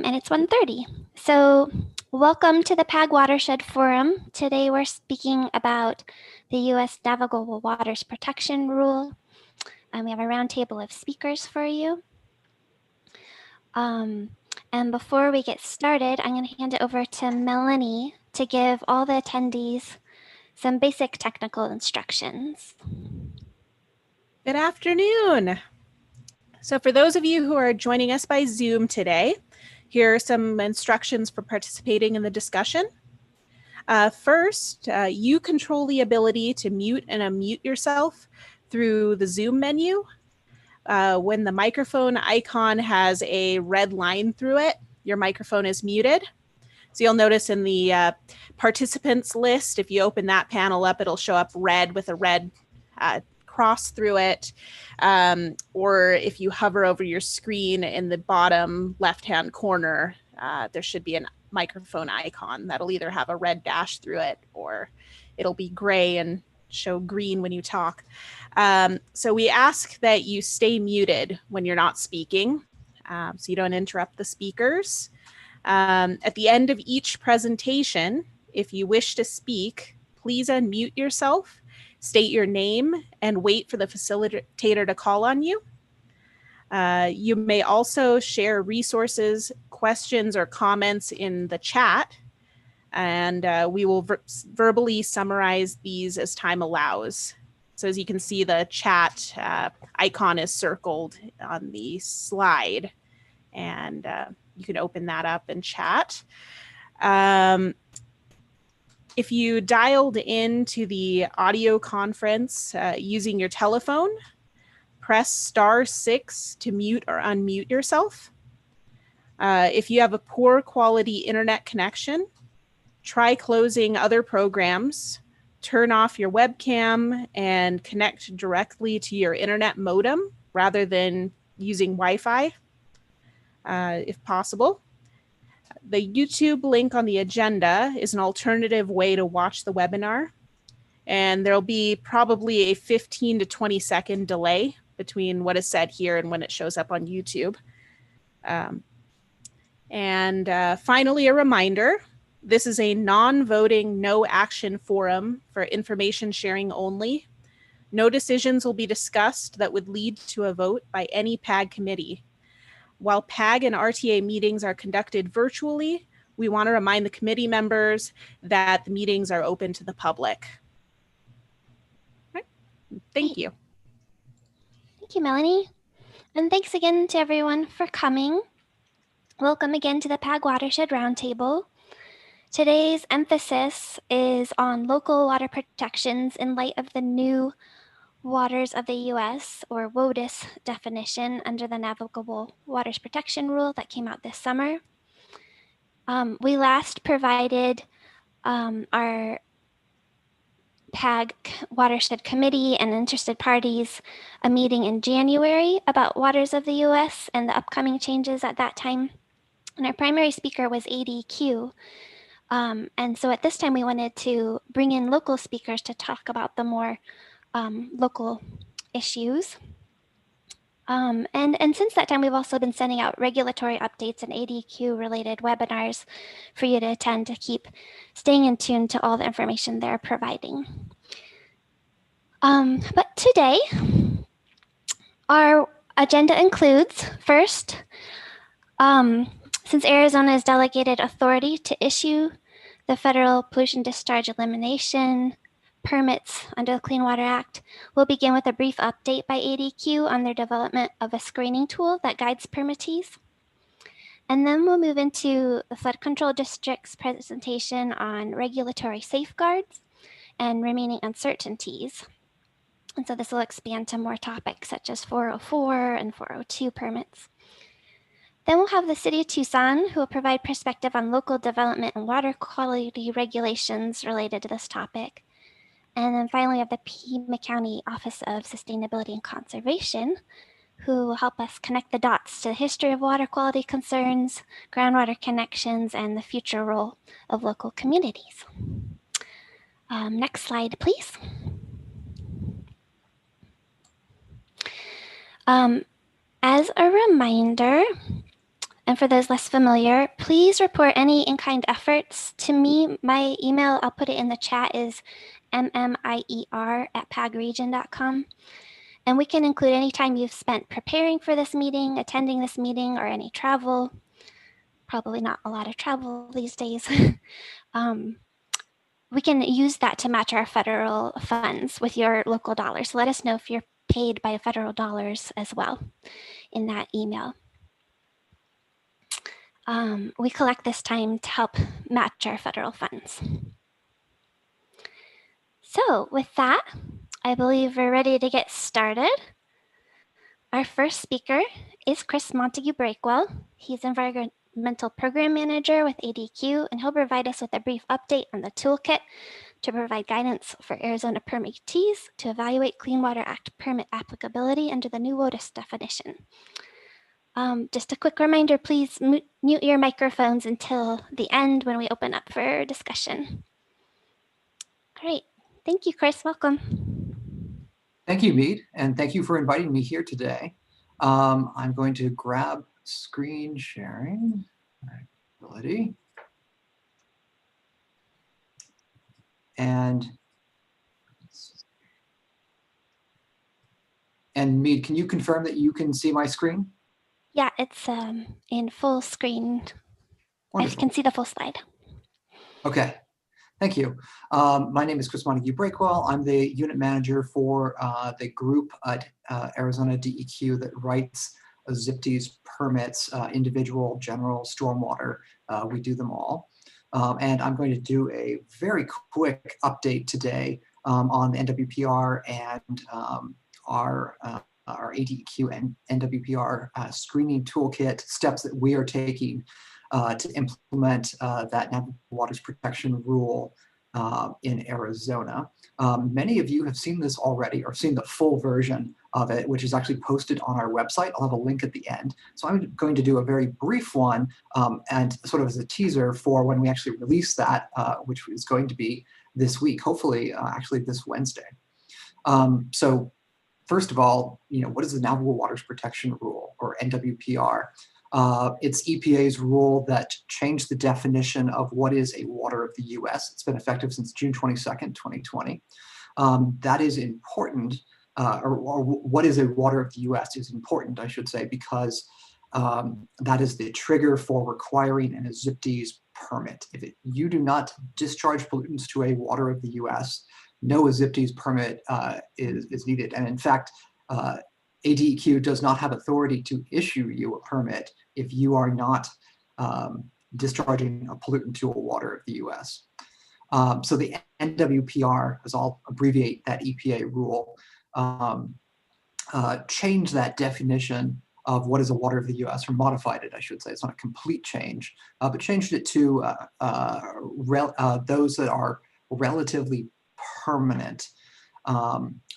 And it's 1:30. So welcome to the PAG Watershed Forum. Today we're speaking about the U.S. Navigable Waters Protection Rule. We have a roundtable of speakers for you. And before we get started, I'm going to hand it over to Melanie to give all the attendees some basic technical instructions. Good afternoon. So for those of you who are joining us by Zoom today, here are some instructions for participating in the discussion. First, you control the ability to mute and unmute yourself through the Zoom menu. When the microphone icon has a red line through it, your microphone is muted. So you'll notice in the participants list, if you open that panel up, it'll show up red with a red cross through it. Or if you hover over your screen in the bottom left-hand corner, there should be a microphone icon that'll either have a red dash through it or it'll be gray and show green when you talk. So we ask that you stay muted when you're not speaking, so you don't interrupt the speakers. At the end of each presentation, if you wish to speak, please unmute yourself, state your name, and wait for the facilitator to call on you. You may also share resources, questions, or comments in the chat, and we will verbally summarize these as time allows. So as you can see, the chat icon is circled on the slide, and you can open that up and chat. If you dialed into the audio conference using your telephone, press *6 to mute or unmute yourself. If you have a poor quality internet connection, try closing other programs, turn off your webcam, and connect directly to your internet modem rather than using Wi-Fi, if possible. The YouTube link on the agenda is an alternative way to watch the webinar, and there'll be probably a 15 to 20 second delay between what is said here and when it shows up on YouTube. Finally, a reminder, this is a non-voting, no-action forum for information sharing only. No decisions will be discussed that would lead to a vote by any PAG committee. While PAG and RTA meetings are conducted virtually, we want to remind the committee members that the meetings are open to the public. Right. Thank you. Thank you, Melanie. And thanks again to everyone for coming. Welcome again to the PAG Watershed Roundtable. Today's emphasis is on local water protections in light of the new Waters of the U.S. or WOTUS definition under the Navigable Waters Protection Rule that came out this summer. We last provided our PAG Watershed Committee and interested parties a meeting in January about Waters of the U.S. and the upcoming changes at that time. And our primary speaker was ADQ. And so at this time, we wanted to bring in local speakers to talk about the more local issues. And since that time, we've also been sending out regulatory updates and ADQ related webinars for you to attend to keep staying in tune to all the information they're providing. But today, our agenda includes first, since Arizona is delegated authority to issue the federal pollution discharge elimination permits under the Clean Water Act, we'll begin with a brief update by ADQ on their development of a screening tool that guides permittees. And then we'll move into the Flood Control District's presentation on regulatory safeguards and remaining uncertainties. And so this will expand to more topics such as 404 and 402 permits. Then we'll have the City of Tucson, who will provide perspective on local development and water quality regulations related to this topic. And then finally, we have the Pima County Office of Sustainability and Conservation, who will help us connect the dots to the history of water quality concerns, groundwater connections, and the future role of local communities. Next slide, please. As a reminder, And for those less familiar, please report any in-kind efforts to me. My email, I'll put it in the chat, is mmeier@pagregion.com. And we can include any time you've spent preparing for this meeting, attending this meeting, or any travel. Probably not a lot of travel these days. We can use that to match our federal funds with your local dollars. So let us know if you're paid by federal dollars as well in that email. We collect this time to help match our federal funds. So with that, I believe we're ready to get started. Our first speaker is Chris Montague Breakwell. He's Environmental Program Manager with ADQ, and he'll provide us with a brief update on the toolkit to provide guidance for Arizona permittees to evaluate Clean Water Act permit applicability under the new lotus definition. Just a quick reminder, please mute your microphones until the end when we open up for discussion. Great. Thank you, Chris. Welcome. Thank you, Mead, and thank you for inviting me here today. I'm going to grab screen sharing ability. And Mead, can you confirm that you can see my screen? Yeah, it's in full screen. Wonderful. I can see the full slide. Okay, thank you. My name is Chris Montague Breakwell. I'm the unit manager for the group at Arizona DEQ that writes ZIPTES permits, individual, general, stormwater. We do them all. And I'm going to do a very quick update today on the NWPR and our ADQ and NWPR screening toolkit, steps that we are taking to implement that navigable waters protection rule in Arizona. Many of you have seen this already or seen the full version of it, which is actually posted on our website. I'll have a link at the end. So I'm going to do a very brief one and sort of as a teaser for when we actually release that, which is going to be this week, hopefully actually this Wednesday. So first of all, what is the Navigable Waters Protection Rule, or NWPR? It's EPA's rule that changed the definition of what is a water of the US. It's been effective since June 22nd, 2020. That is important, or what is a water of the US is important, I should say, because that is the trigger for requiring an ZIPTES permit. If you do not discharge pollutants to a water of the US, no ZIPTES permit is needed. And in fact, ADEQ does not have authority to issue you a permit if you are not discharging a pollutant to a water of the US. So the NWPR, as I'll abbreviate that EPA rule, changed that definition of what is a water of the US, or modified it, I should say. It's not a complete change, but changed it to those that are relatively permanent.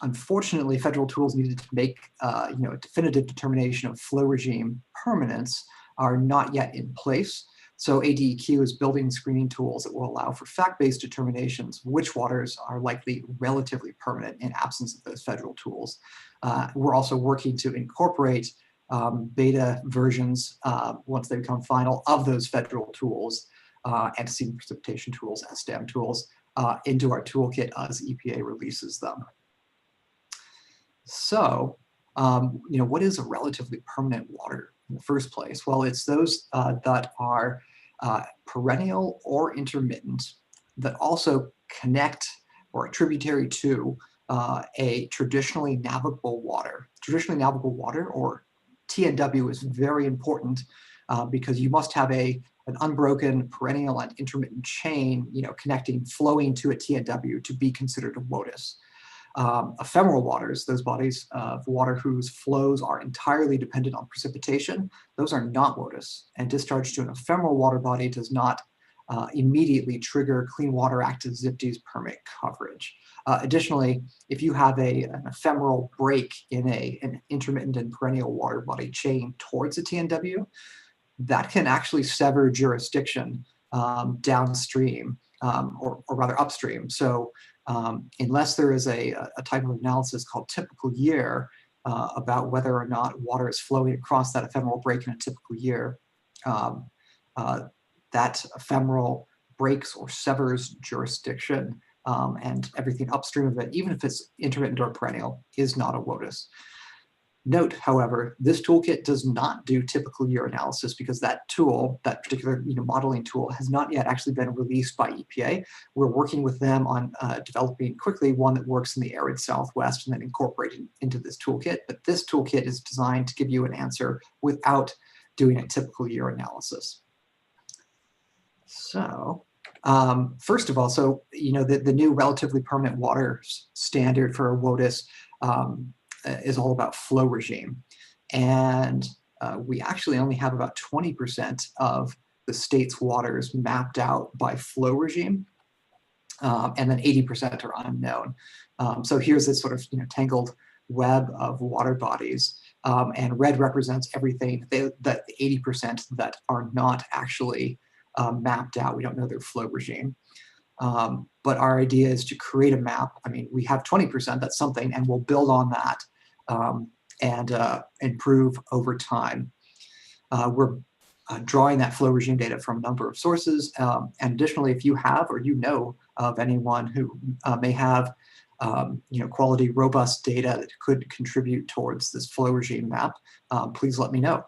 Unfortunately, federal tools needed to make a definitive determination of flow regime permanence are not yet in place. So ADEQ is building screening tools that will allow for fact-based determinations which waters are likely relatively permanent in absence of those federal tools. We're also working to incorporate beta versions, once they become final, of those federal tools, antecedent precipitation tools, SDAM tools, into our toolkit as EPA releases them. So, what is a relatively permanent water in the first place? Well, it's those that are perennial or intermittent that also connect or are tributary to a traditionally navigable water. Traditionally navigable water, or TNW, is very important because you must have an unbroken perennial and intermittent chain, connecting, flowing to a TNW to be considered a lotus. Ephemeral waters, those bodies of water whose flows are entirely dependent on precipitation, those are not lotus, and discharge to an ephemeral water body does not immediately trigger Clean Water Act ZIPTES permit coverage. Additionally, if you have an ephemeral break in an intermittent and perennial water body chain towards a TNW, that can actually sever jurisdiction downstream, or rather upstream. So unless there is a type of analysis called typical year about whether or not water is flowing across that ephemeral break in a typical year, that ephemeral breaks or severs jurisdiction, and everything upstream of it, even if it's intermittent or perennial, is not a WOTUS. Note, however, this toolkit does not do typical year analysis because that tool, that particular modeling tool, has not yet actually been released by EPA. We're working with them on developing quickly one that works in the arid Southwest and then incorporating into this toolkit. But this toolkit is designed to give you an answer without doing a typical year analysis. So first of all, the new relatively permanent water standard for a WOTUS is all about flow regime. And we actually only have about 20% of the state's waters mapped out by flow regime. And then 80% are unknown. So here's this sort of tangled web of water bodies. And red represents everything, that 80% that are not actually mapped out. We don't know their flow regime. But our idea is to create a map. I mean, we have 20%, that's something, and we'll build on that and improve over time. We're drawing that flow regime data from a number of sources. And additionally, if you have or you know of anyone who may have quality, robust data that could contribute towards this flow regime map, please let me know.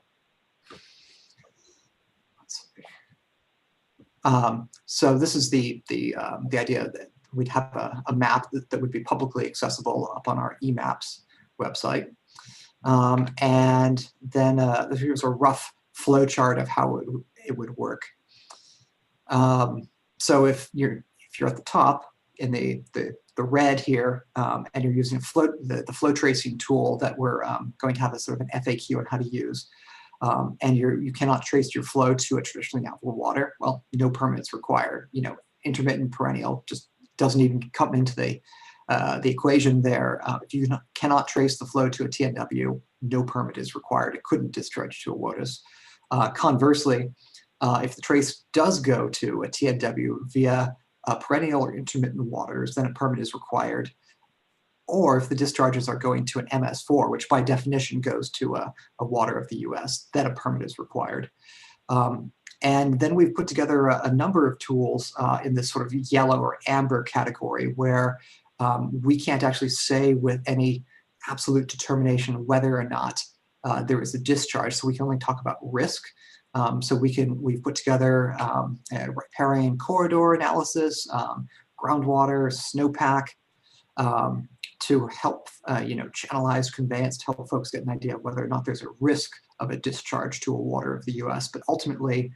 So this is the idea that we'd have a map that would be publicly accessible up on our eMaps website. And then here's a rough flow chart of how it would work. So if you're at the top in the red here, and you're using the flow tracing tool that we're going to have a sort of an FAQ on how to use, and you cannot trace your flow to a traditionally navigable water, well, no permits required. Intermittent perennial just doesn't even come into the equation there. If you cannot trace the flow to a TNW, no permit is required. It couldn't discharge to a WOTUS. Conversely, if the trace does go to a TNW via perennial or intermittent waters, then a permit is required. Or if the discharges are going to an MS4, which by definition goes to a water of the US, then a permit is required. And then we've put together a number of tools in this sort of yellow or amber category where we can't actually say with any absolute determination whether or not there is a discharge. So we can only talk about risk. So we've put together a riparian corridor analysis, groundwater, snowpack, to help channelize conveyance, to help folks get an idea of whether or not there's a risk of a discharge to a water of the US. But ultimately,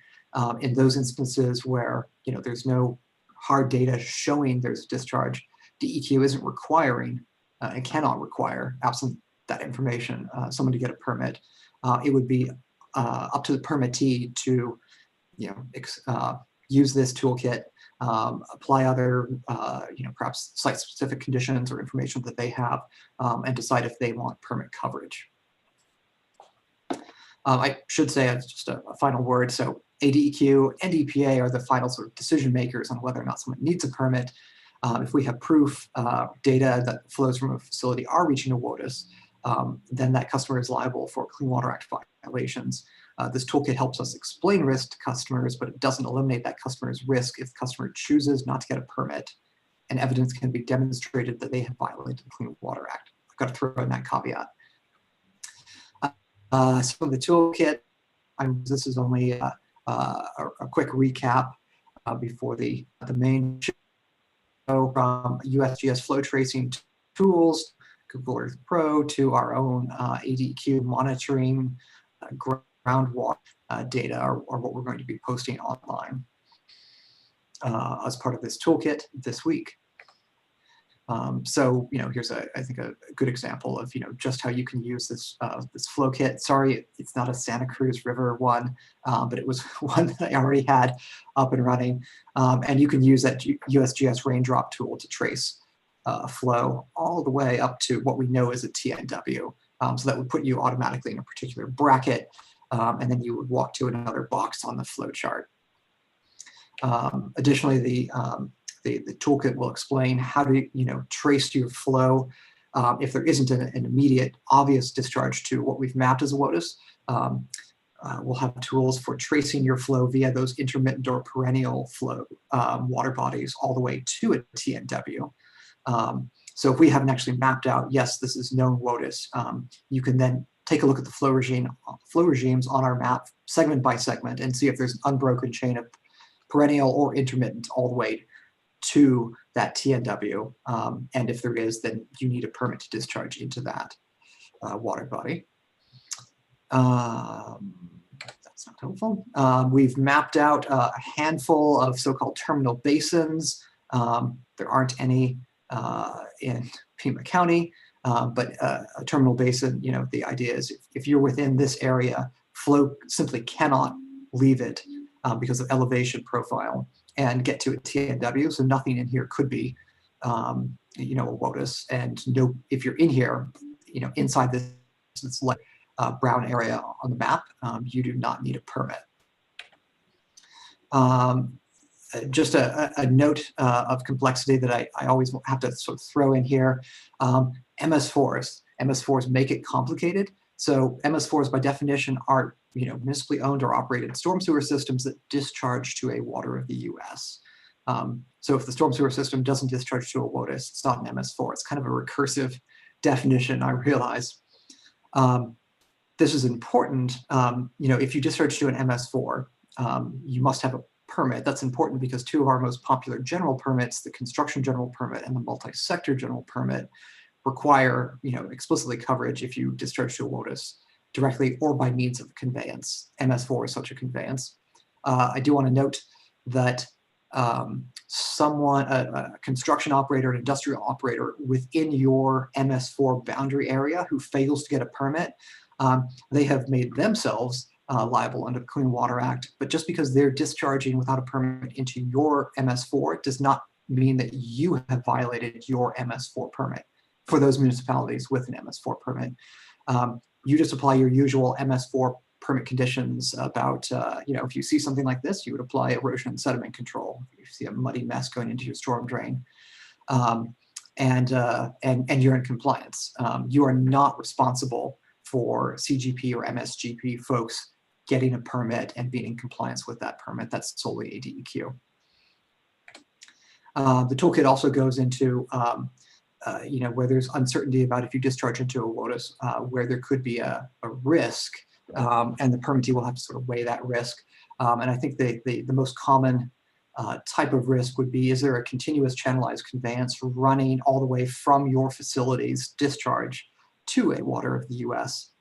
in those instances where there's no hard data showing there's a discharge, DEQ isn't requiring and cannot require, absent that information, someone to get a permit. It would be up to the permittee to use this toolkit, apply other perhaps site-specific conditions or information that they have, and decide if they want permit coverage. I should say, just a final word, so ADEQ and EPA are the final sort of decision makers on whether or not someone needs a permit. If we have proof, data that flows from a facility are reaching a WOTUS, then that customer is liable for Clean Water Act violations. This toolkit helps us explain risk to customers, but it doesn't eliminate that customer's risk if the customer chooses not to get a permit and evidence can be demonstrated that they have violated the Clean Water Act. I've got to throw in that caveat. So the toolkit, this is only a quick recap before the main show. From USGS flow tracing tools, Google Earth Pro, to our own ADEQ monitoring, groundwater data are what we're going to be posting online as part of this toolkit this week. So here's I think a good example of just how you can use this this flow kit. Sorry, it's not a Santa Cruz River one, but it was one that I already had up and running, and you can use that USGS raindrop tool to trace flow all the way up to what we know is a TNW. So that would put you automatically in a particular bracket, and then you would walk to another box on the flow chart. Additionally, the toolkit will explain how to trace your flow if there isn't an immediate obvious discharge to what we've mapped as a WOTUS. we'll have tools for tracing your flow via those intermittent or perennial flow water bodies all the way to a TNW. So if we haven't actually mapped out, yes, this is known WOTUS, you can then take a look at the flow regimes on our map, segment by segment, and see if there's an unbroken chain of perennial or intermittent all the way to that TNW. And if there is, then you need a permit to discharge into that water body. That's not helpful. We've mapped out a handful of so-called terminal basins. There aren't any in Pima County, but a terminal basin, you know, the idea is if you're within this area, flow simply cannot leave it because of elevation profile and get to a TNW. So nothing in here could be, you know, a WOTUS. And no, if you're in here, you know, inside this like brown area on the map, you do not need a permit. Just a note of complexity that I always have to sort of throw in here. MS4s make it complicated. So MS4s by definition are, you know, municipally owned or operated storm sewer systems that discharge to a water of the US. So if the storm sewer system doesn't discharge to a WOTUS, it's not an MS4. It's kind of a recursive definition, I realize. This is important. You know, if you discharge to an MS4, you must have a permit. That's important because two of our most popular general permits, the construction general permit and the multi-sector general permit, require, you know, explicitly coverage if you discharge to a WOTUS directly or by means of conveyance. MS4 is such a conveyance. I do want to note that a construction operator, an industrial operator within your MS4 boundary area who fails to get a permit, they have made themselves liable under the Clean Water Act, but just because they're discharging without a permit into your MS4 does not mean that you have violated your MS4 permit for those municipalities with an MS4 permit. You just apply your usual MS4 permit conditions about, you know, if you see something like this, you would apply erosion and sediment control. If you see a muddy mess going into your storm drain, and you're in compliance. You are not responsible for CGP or MSGP folks getting a permit and being in compliance with that permit. That's solely a DEQ. The toolkit also goes into, you know, where there's uncertainty about if you discharge into a WOTUS, where there could be a risk, and the permittee will have to sort of weigh that risk. And I think the most common type of risk would be, is there a continuous channelized conveyance running all the way from your facility's discharge to a water of the US?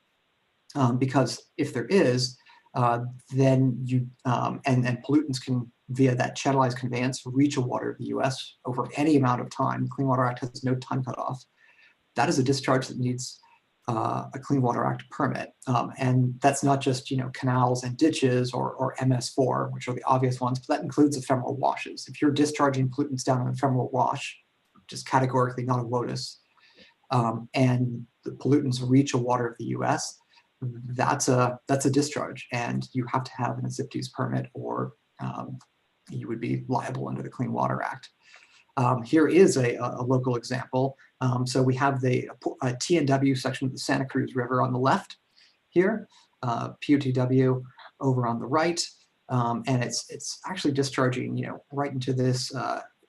Because if there is, then you, and pollutants can, via that channelized conveyance, reach a water of the US over any amount of time. The Clean Water Act has no time cutoff. That is a discharge that needs a Clean Water Act permit. And that's not just, you know, canals and ditches or MS4, which are the obvious ones, but that includes ephemeral washes. If you're discharging pollutants down an ephemeral wash, which is categorically not a WOTUS, and the pollutants reach a water of the US, that's a discharge, and you have to have an ASIPTES permit, or you would be liable under the Clean Water Act. Here is a local example. So we have the TNW section of the Santa Cruz River on the left here, POTW over on the right, and it's actually discharging, you know, right into this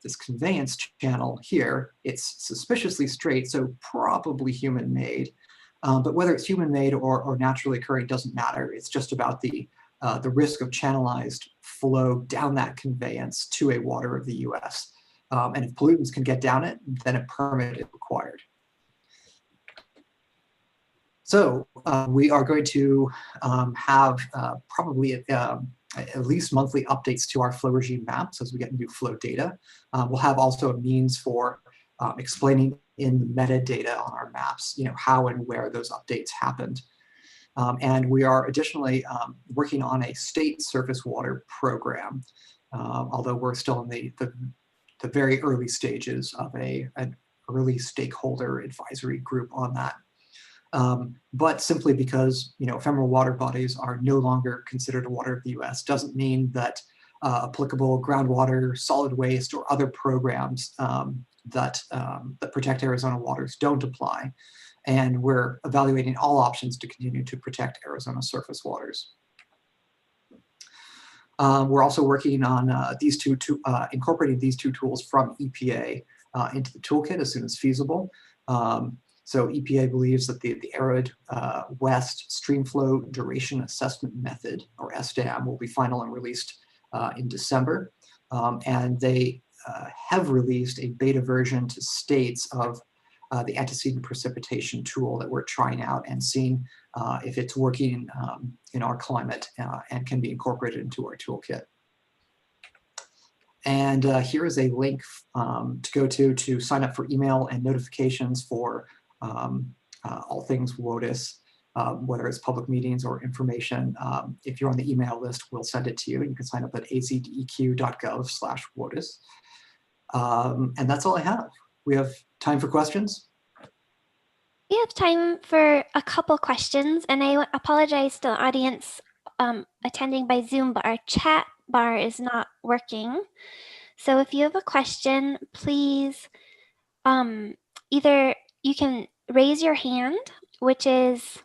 this conveyance channel here. It's suspiciously straight, so probably human-made. But whether it's human-made or naturally occurring doesn't matter. It's just about the risk of channelized flow down that conveyance to a water of the US. And if pollutants can get down it, then a permit is required. So we are going to have probably at least monthly updates to our flow regime maps as we get new flow data. We'll have also a means for explaining in the metadata on our maps, you know, how and where those updates happened. And we are additionally working on a state surface water program, although we're still in the very early stages of an early stakeholder advisory group on that. But simply because, you know, ephemeral water bodies are no longer considered a water of the US doesn't mean that applicable groundwater, solid waste, or other programs that protect Arizona waters don't apply. And we're evaluating all options to continue to protect Arizona surface waters. We're also working on incorporating these two tools from EPA into the toolkit as soon as feasible. So EPA believes that the Arid West Streamflow Duration Assessment Method, or SDAM, will be final and released in December. And they have released a beta version to states of the antecedent precipitation tool that we're trying out and seeing if it's working in our climate and can be incorporated into our toolkit. And here is a link to go to sign up for email and notifications for all things WOTUS, whether it's public meetings or information. If you're on the email list, we'll send it to you. You can sign up at azdeq.gov/WOTUS. And that's all I have. We have time for questions. We have time for a couple questions, and I apologize to the audience attending by Zoom, but our chat bar is not working. So if you have a question, please either you can raise your hand, which is,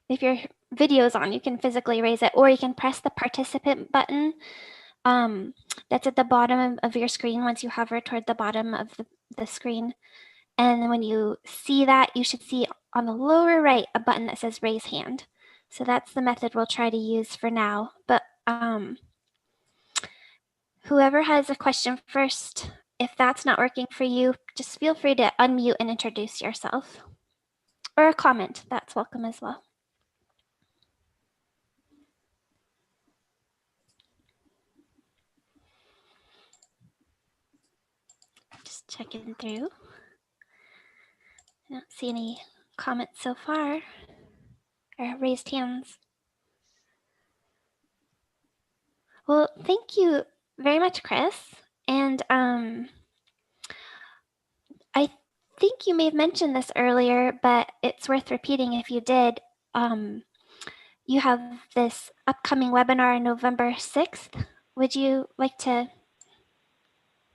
if your video is on, you can physically raise it, or you can press the participant button that's at the bottom of your screen once you hover toward the bottom of the screen. And when you see that, you should see on the lower right a button that says raise hand. So that's the method we'll try to use for now. But whoever has a question first, if that's not working for you, just feel free to unmute and introduce yourself. Or a comment, that's welcome as well. Just checking through. I don't see any comments so far, or raised hands. Well, thank you very much, Chris. And I think you may have mentioned this earlier, but it's worth repeating if you did. You have this upcoming webinar on November 6th. Would you like to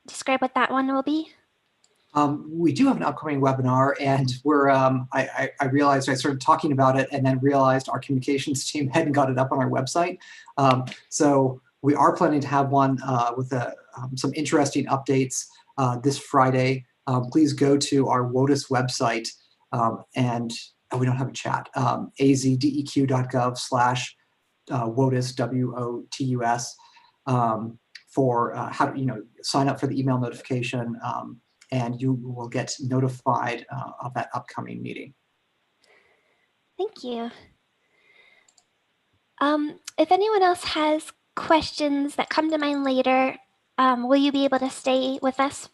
describe what that one will be? We do have an upcoming webinar, and we're, I realized I started talking about it and then realized our communications team hadn't got it up on our website. So we are planning to have one with some interesting updates this Friday. Please go to our WOTUS website and we don't have a chat, azdeq.gov/WOTUS, WOTUS, for how to sign up for the email notification. And you will get notified of that upcoming meeting. Thank you. If anyone else has questions that come to mind later, will you be able to stay with us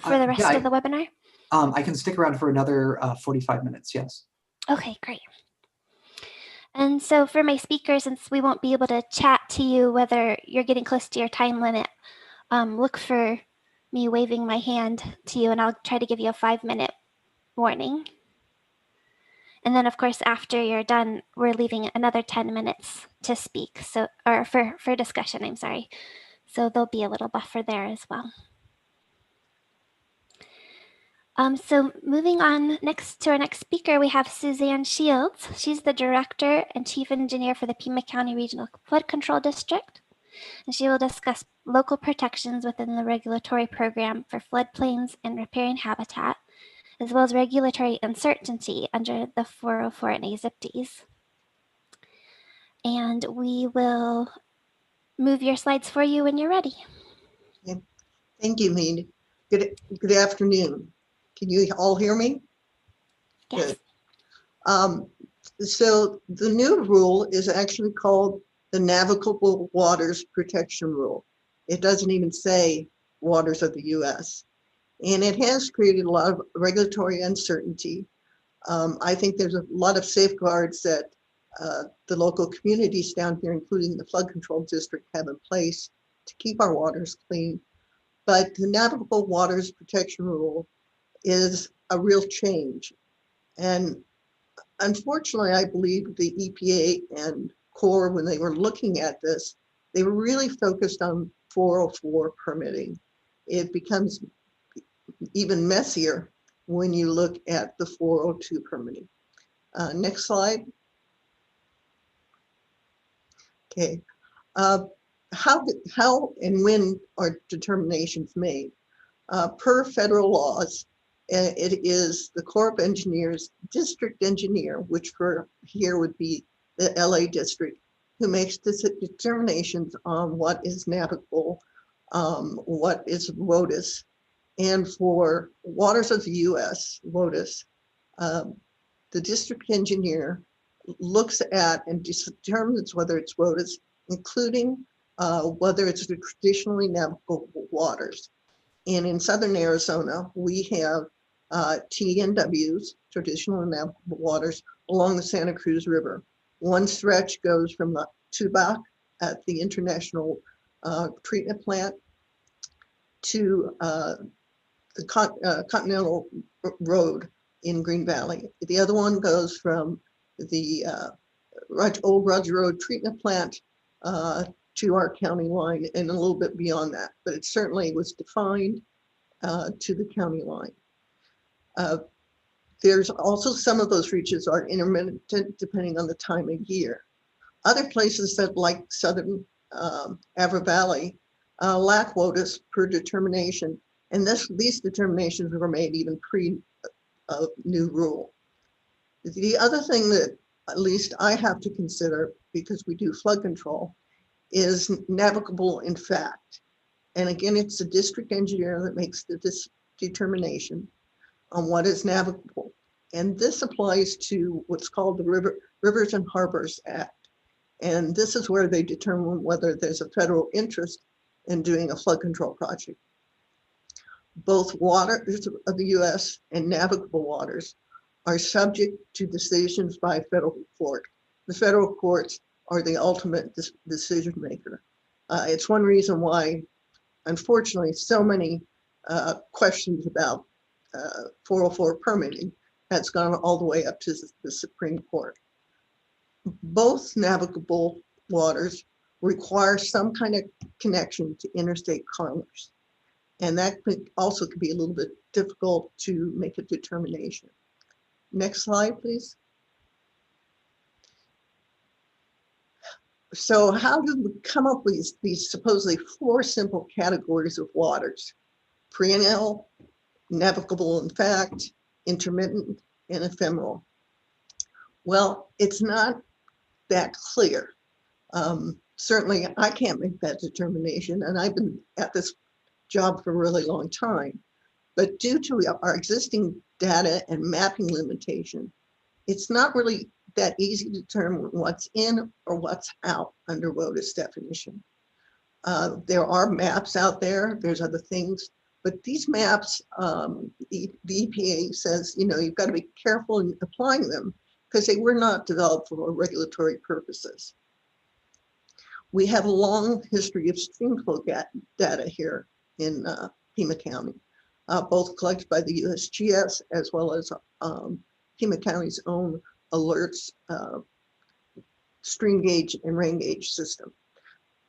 for the rest of the webinar? I can stick around for another 45 minutes, yes. Okay, great. And so for my speakers, since we won't be able to chat to you whether you're getting close to your time limit, look for me waving my hand to you, and I'll try to give you a 5-minute warning. And then, of course, after you're done, we're leaving another 10 minutes to speak, so, or for discussion, I'm sorry. So there'll be a little buffer there as well. So moving on next to our next speaker, we have Suzanne Shields. She's the Director and Chief Engineer for the Pima County Regional Flood Control District. And she will discuss local protections within the regulatory program for floodplains and riparian habitat, as well as regulatory uncertainty under the 404 and AZIPTEs. And we will move your slides for you when you're ready. Yeah. Thank you, Mead. Good afternoon. Can you all hear me? Yes. Good. So the new rule is actually called the Navigable Waters Protection Rule. It doesn't even say waters of the US. And it has created a lot of regulatory uncertainty. I think there's a lot of safeguards that the local communities down here, including the flood control district, have in place to keep our waters clean. But the Navigable Waters Protection Rule is a real change. And unfortunately, I believe the EPA and Corps, when they were looking at this, they were really focused on 404 permitting. It becomes even messier when you look at the 402 permitting. Next slide. Okay. How and when are determinations made? Per federal laws, it is the Corps of Engineers district engineer, which for here would be the LA district, who makes determinations on what is navigable, what is lotus. And for waters of the US, lotus, the district engineer looks at and determines whether it's lotus, including whether it's the traditionally navigable waters. And in southern Arizona, we have TNWs, traditional navigable waters, along the Santa Cruz River. One stretch goes from the Tubac at the International Treatment Plant to the Continental Road in Green Valley. The other one goes from the old Roger Road Treatment Plant to our county line and a little bit beyond that, but it certainly was defined to the county line. There's also some of those reaches are intermittent depending on the time of year. Other places that like southern Avra Valley lack lotus per determination, and these determinations were made even pre new rule. The other thing that at least I have to consider, because we do flood control, is navigable in fact. And again, it's the district engineer that makes the determination on what is navigable. And this applies to what's called the Rivers and Harbors Act. And this is where they determine whether there's a federal interest in doing a flood control project. Both waters of the US and navigable waters are subject to decisions by federal court. The federal courts are the ultimate decision maker. It's one reason why, unfortunately, so many questions about 404 permitting has gone all the way up to the Supreme Court. Both navigable waters require some kind of connection to interstate commerce. And that also could be a little bit difficult to make a determination. Next slide, please. So how do we come up with these supposedly 4 simple categories of waters? Perennial, navigable in fact, intermittent, and ephemeral. Well, it's not that clear. Certainly, I can't make that determination, and I've been at this job for a really long time. But due to our existing data and mapping limitation, it's not really that easy to determine what's in or what's out under lotus definition. There are maps out there, there's other things, but these maps, the EPA says, you've got to be careful in applying them because they were not developed for regulatory purposes. We have a long history of stream flow data here in Pima County, both collected by the USGS as well as Pima County's own alerts, stream gauge and rain gauge system.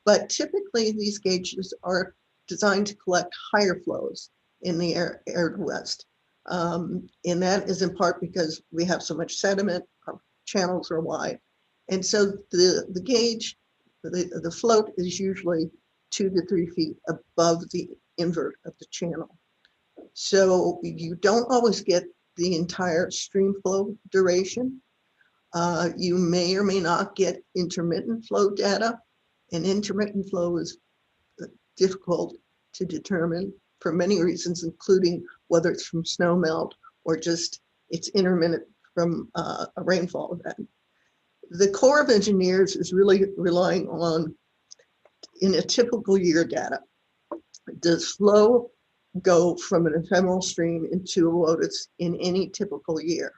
But typically these gauges are designed to collect higher flows in the arid west. And that is in part because we have so much sediment, our channels are wide. And so the gauge, the float is usually 2 to 3 feet above the invert of the channel. So you don't always get the entire stream flow duration. You may or may not get intermittent flow data, and intermittent flow is difficult to determine for many reasons, including whether it's from snow melt or just it's intermittent from a rainfall event. The Corps of Engineers is really relying on, in a typical year data, does flow go from an ephemeral stream into a lotus in any typical year?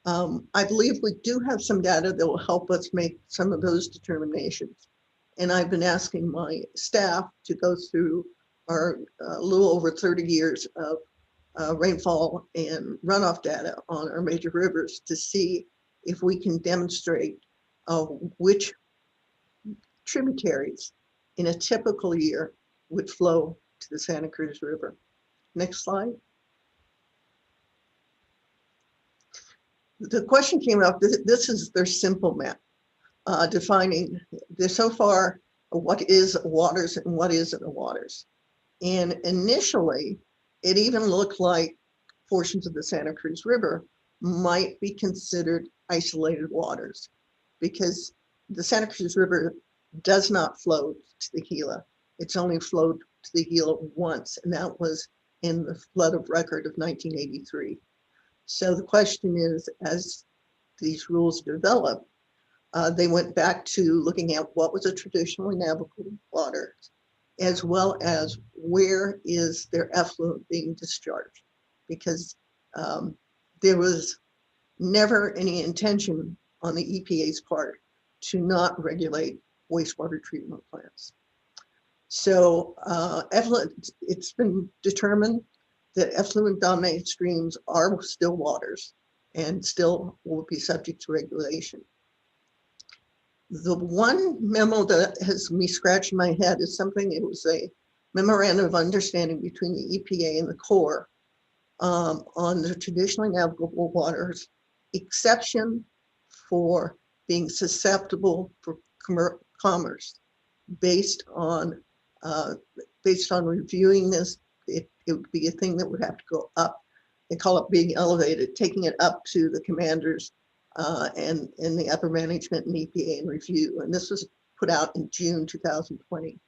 I believe we do have some data that will help us make some of those determinations. And I've been asking my staff to go through our little over 30 years of rainfall and runoff data on our major rivers to see if we can demonstrate which tributaries in a typical year would flow to the Santa Cruz River. Next slide. The question came up, this is their simple map defining this. So far, what is waters and what isn't waters. And initially, it even looked like portions of the Santa Cruz River might be considered isolated waters, because the Santa Cruz River does not flow to the Gila. It's only flowed to the Gila once, and that was in the flood of record of 1983. So the question is, as these rules developed, they went back to looking at what was a traditionally navigable water, as well as where is their effluent being discharged, because there was never any intention on the EPA's part to not regulate wastewater treatment plants. So effluent, it's been determined that effluent dominated streams are still waters and still will be subject to regulation. The one memo that has me scratching my head is something, it was a memorandum of understanding between the EPA and the Corps on the traditionally navigable waters exception for being susceptible for commerce. Based on reviewing this, it would be a thing that would have to go up. They call it being elevated, taking it up to the commanders and the upper management and EPA and review. And this was put out in June 2020.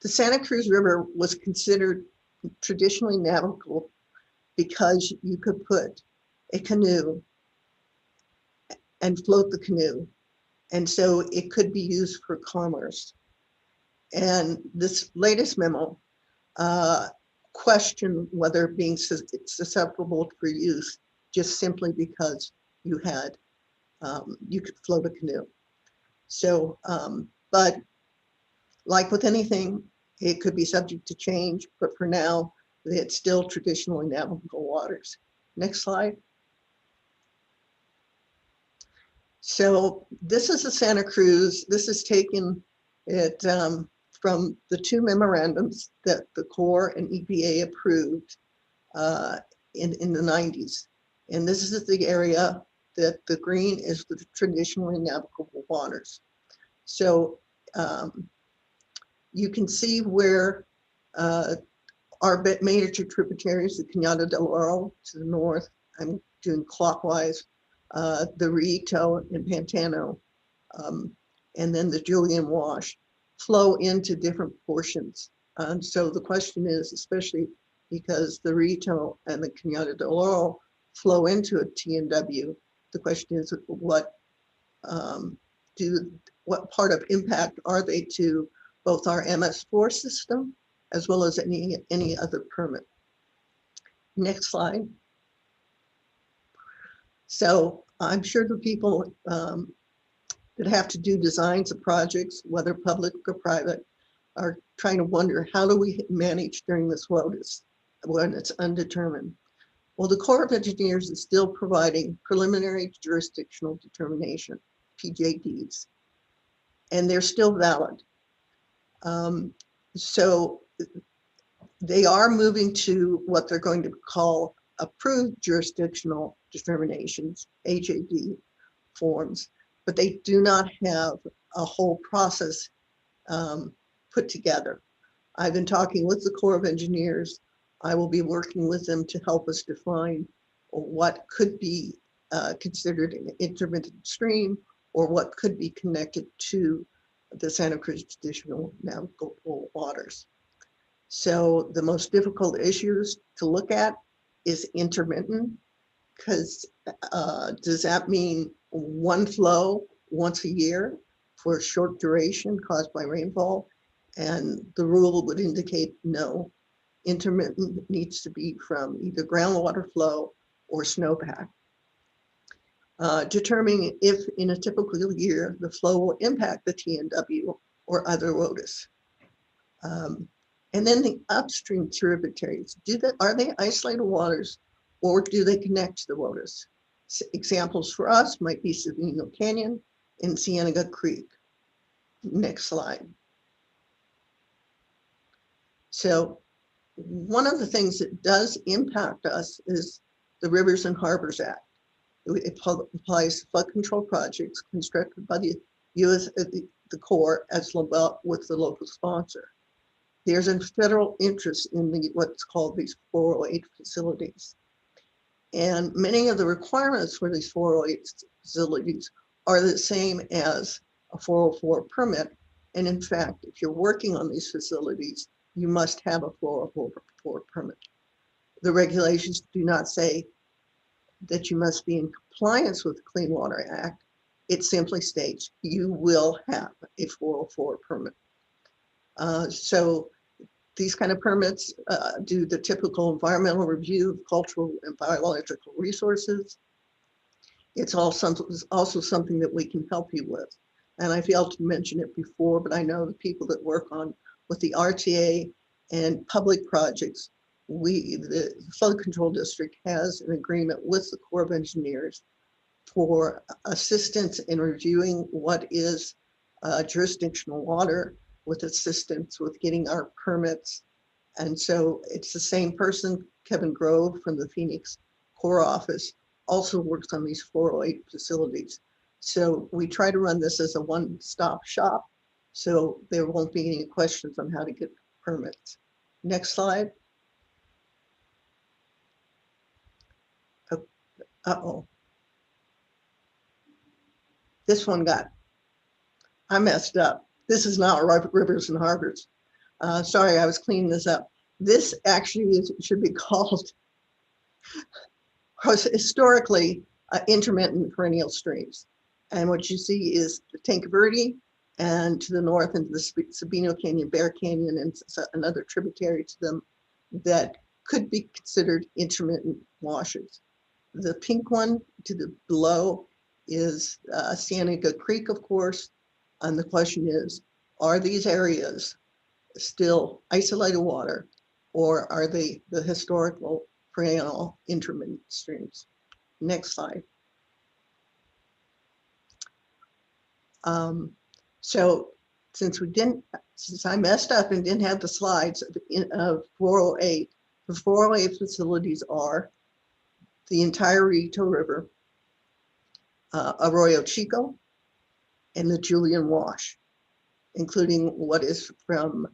The Santa Cruz River was considered traditionally navigable because you could put a canoe and float the canoe. And so it could be used for commerce. And this latest memo questioned whether being susceptible for use just simply because you had, you could float a canoe. So, but like with anything, it could be subject to change, but for now, it's still traditionally navigable waters. Next slide. So this is the Santa Cruz. This is taken it from the two memorandums that the Corps and EPA approved in the 90s. And this is the area that the green is the traditionally navigable waters. So you can see where our major tributaries, the Cañada del Oro to the north, I'm doing clockwise, the Rito and Pantano, and then the Julian Wash flow into different portions. And so the question is, especially because the Rito and the Cañada del Oro flow into a TNW, the question is what part of impact are they to both our MS4 system as well as any other permit. Next slide. So I'm sure the people that have to do designs of projects, whether public or private, are trying to wonder, how do we manage during this lotus when it's undetermined? Well, the Corps of Engineers is still providing preliminary jurisdictional determination, PJDs, and they're still valid. So they are moving to what they're going to call approved jurisdictional determinations, HAD forms, but they do not have a whole process put together. I've been talking with the Corps of Engineers. I will be working with them to help us define what could be considered an intermittent stream or what could be connected to the Santa Cruz traditional navigable waters. So the most difficult issues to look at is intermittent, because does that mean one flow once a year for a short duration caused by rainfall? And the rule would indicate no. Intermittent needs to be from either groundwater flow or snowpack. Determining if in a typical year the flow will impact the TNW or other lotus. And then the upstream tributaries, are they isolated waters or do they connect to the lotus? Examples for us might be Savino Canyon and Cienega Creek. Next slide. So one of the things that does impact us is the Rivers and Harbors Act. It applies to flood control projects constructed by the the Corps as well with the local sponsor. There's a federal interest in what's called these 408 facilities. And many of the requirements for these 408 facilities are the same as a 404 permit. And in fact, if you're working on these facilities, you must have a 404 permit. The regulations do not say that you must be in compliance with the Clean Water Act. It simply states you will have a 404 permit. So these kind of permits do the typical environmental review of cultural and biological resources. It's also something that we can help you with. And I failed to mention it before, but I know the people that work with the RTA and public projects, the Flood Control District has an agreement with the Corps of Engineers for assistance in reviewing what is jurisdictional water, with assistance with getting our permits. And so it's the same person, Kevin Grove from the Phoenix Corps office, also works on these 408 facilities. So we try to run this as a one-stop shop, so there won't be any questions on how to get permits. Next slide. Uh-oh. This one I messed up. This is not Rivers and Harbors. Sorry, I was cleaning this up. This actually should be called historically intermittent perennial streams. And what you see is the Tanque Verde, and to the north into the Sabino Canyon, Bear Canyon, and another tributary to them that could be considered intermittent washes. The pink one to the below is Cienega Creek, of course. And the question is, are these areas still isolated water, or are they the historical perennial intermittent streams? Next slide. So since I messed up and didn't have the slides of 408, the 408 facilities are the entire Rito River, Arroyo Chico, and the Julian Wash, including what is from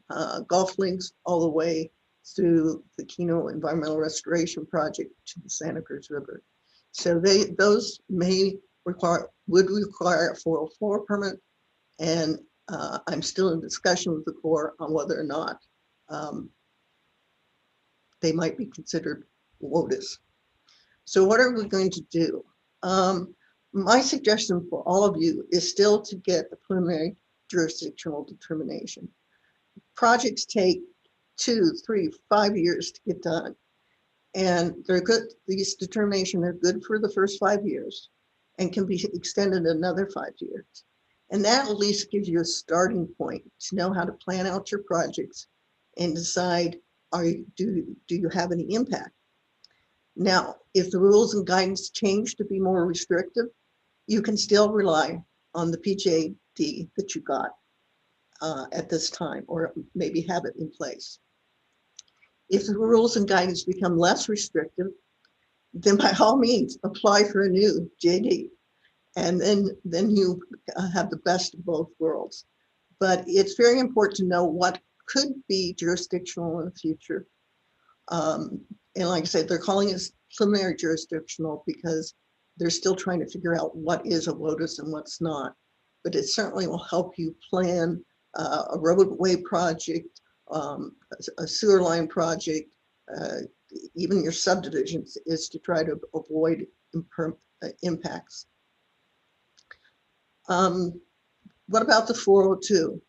Gulf Links all the way through the Keno Environmental Restoration Project to the Santa Cruz River. So those would require a 404 permit, and I'm still in discussion with the Corps on whether or not they might be considered lotus. So what are we going to do? My suggestion for all of you is still to get a preliminary jurisdictional determination. Projects take 2, 3, 5 years to get done. And they're good, these determinations are good for the first 5 years and can be extended another 5 years. And that at least gives you a starting point to know how to plan out your projects and decide, do you have any impact? Now, if the rules and guidance change to be more restrictive, you can still rely on the PJD that you got at this time, or maybe have it in place. If the rules and guidance become less restrictive, then by all means, apply for a new JD. And then you have the best of both worlds. But it's very important to know what could be jurisdictional in the future. And like I said, they're calling it preliminary jurisdictional because they're still trying to figure out what is a lotus and what's not. But it certainly will help you plan a roadway project, a sewer line project, even your subdivisions, is to try to avoid impacts. What about the 402?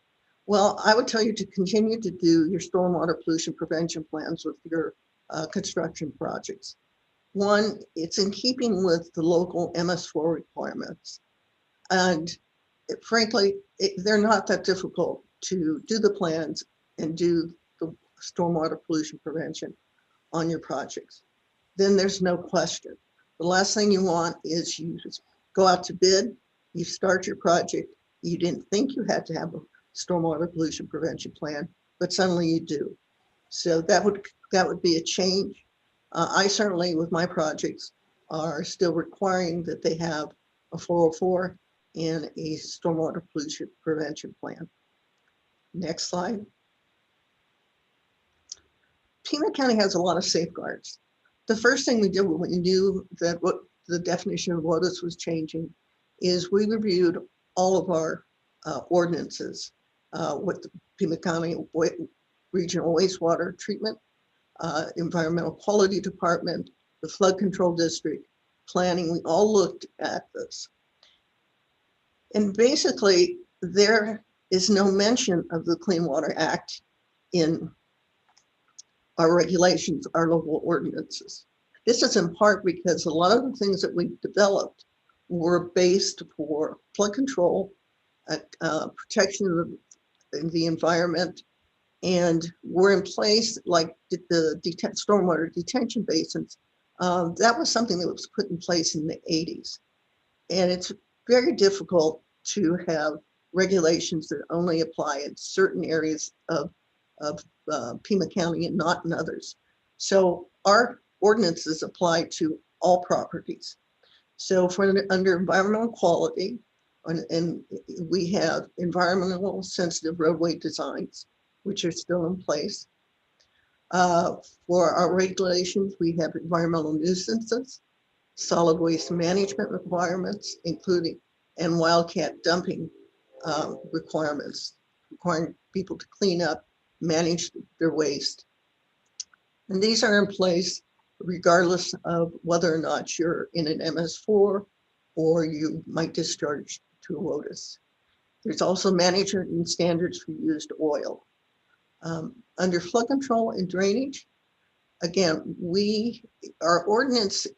Well, I would tell you to continue to do your stormwater pollution prevention plans with your construction projects. One, it's in keeping with the local MS4 requirements. And frankly, they're not that difficult to do the plans and do the stormwater pollution prevention on your projects. Then there's no question. The last thing you want is you just go out to bid, you start your project, you didn't think you had to have a stormwater pollution prevention plan, but suddenly you do. So that would be a change. I certainly, with my projects, are still requiring that they have a 404 and a stormwater pollution prevention plan. Next slide. Pima County has a lot of safeguards. The first thing we did when we knew that what the definition of lotus was changing is we reviewed all of our ordinances with the Pima County Regional Wastewater Treatment, Environmental Quality Department, the Flood Control District, Planning. We all looked at this. And basically, there is no mention of the Clean Water Act in our regulations, our local ordinances. This is in part because a lot of the things that we developed were based for flood control, protection of the environment, and were in place like the stormwater detention basins. That was something that was put in place in the 80s. And it's very difficult to have regulations that only apply in certain areas of Pima County and not in others. So our ordinances apply to all properties. So for under environmental quality, and we have environmental sensitive roadway designs, which are still in place. For our regulations, we have environmental nuisances, solid waste management requirements, including and wildcat dumping requirements, requiring people to clean up, manage their waste. And these are in place regardless of whether or not you're in an MS4 or you might discharge to a lotus. There's also management and standards for used oil. Under flood control and drainage, again, our ordinance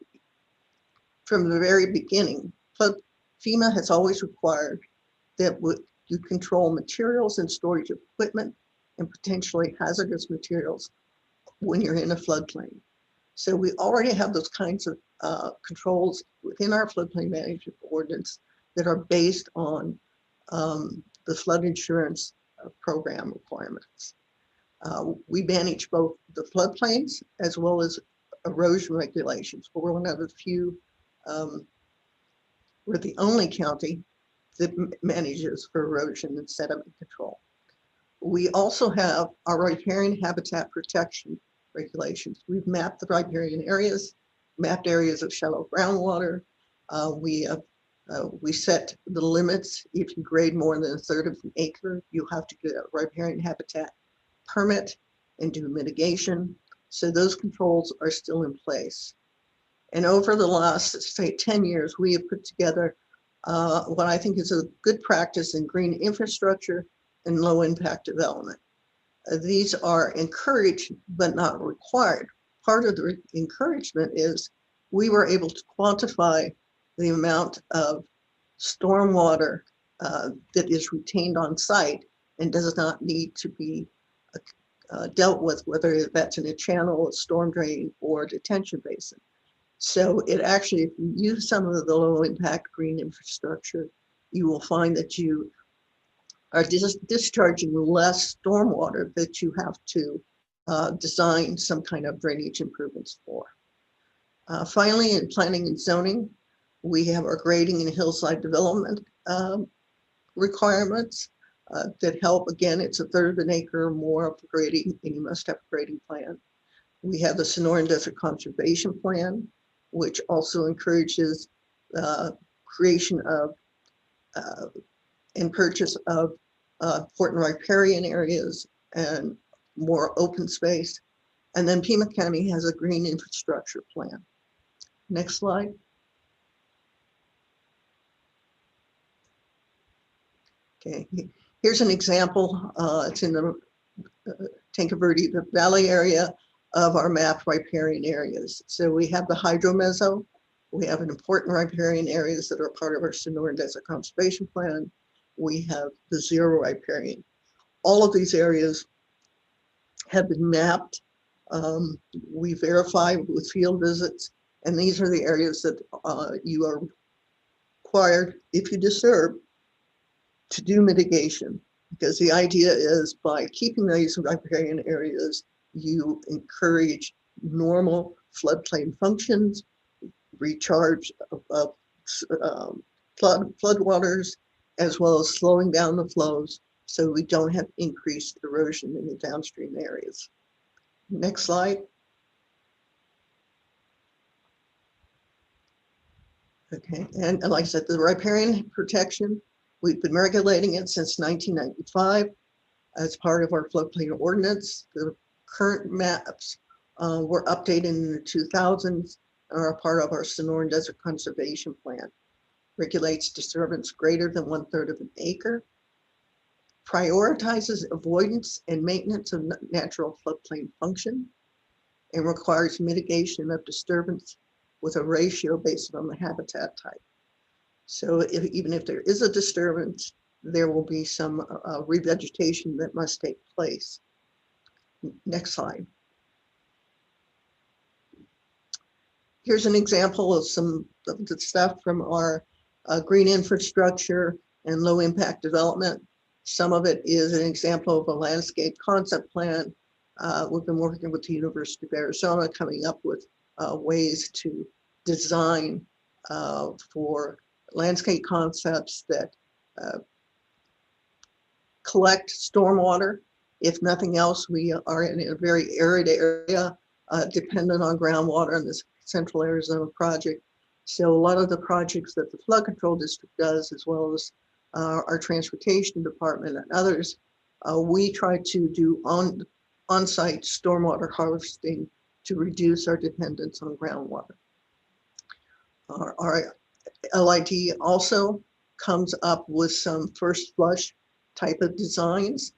from the very beginning, FEMA has always required that you control materials and storage of equipment and potentially hazardous materials when you're in a floodplain. So we already have those kinds of controls within our floodplain management ordinance that are based on the flood insurance program requirements. We manage both the floodplains as well as erosion regulations. We're one of the few, we're the only county that manages for erosion and sediment control. We also have our riparian habitat protection regulations. We've mapped the riparian areas, mapped areas of shallow groundwater. We set the limits. If you grade more than 1/3 of an acre, you have to get a riparian habitat permit and do mitigation. So those controls are still in place. And over the last, say, 10 years, we have put together what I think is a good practice in green infrastructure and low impact development. These are encouraged, but not required. Part of the encouragement is we were able to quantify the amount of stormwater that is retained on site and does not need to be dealt with, whether that's in a channel, a storm drain, or a detention basin. So it actually, if you use some of the low impact green infrastructure, you will find that you are discharging less stormwater that you have to design some kind of drainage improvements for. Finally, in planning and zoning, we have our grading and hillside development requirements that help. Again, it's 1/3 of an acre or more of grading, and you must have a grading plan. We have the Sonoran Desert Conservation Plan, which also encourages creation of and purchase of important riparian areas and more open space. And then Pima County has a green infrastructure plan. Next slide. Okay, here's an example. It's in the Tanque Verde Valley area of our mapped riparian areas. So we have the hydromeso. We have an important riparian areas that are part of our Sonoran Desert Conservation Plan. We have the zero riparian. All of these areas have been mapped. We verify with field visits, and these are the areas that you are required, if you disturb, to do mitigation. Because the idea is by keeping these riparian areas, you encourage normal floodplain functions, recharge of floodwaters, as well as slowing down the flows so we don't have increased erosion in the downstream areas. Next slide. Okay, and like I said, the riparian protection, we've been regulating it since 1995 as part of our floodplain ordinance. The current maps were updated in the 2000s and are a part of our Sonoran Desert Conservation Plan. Regulates disturbance greater than 1/3 of an acre, prioritizes avoidance and maintenance of natural floodplain function, and requires mitigation of disturbance with a ratio based on the habitat type. So even if there is a disturbance, there will be some revegetation that must take place. Next slide. Here's an example of some of the stuff from our green infrastructure and low impact development. Some of it is an example of a landscape concept plan. We've been working with the University of Arizona, coming up with ways to design for landscape concepts that collect stormwater. If nothing else, we are in a very arid area, dependent on groundwater in this Central Arizona project. So a lot of the projects that the Flood Control District does, as well as our transportation department and others, we try to do on-site stormwater harvesting to reduce our dependence on groundwater. Our LID also comes up with some first flush type of designs.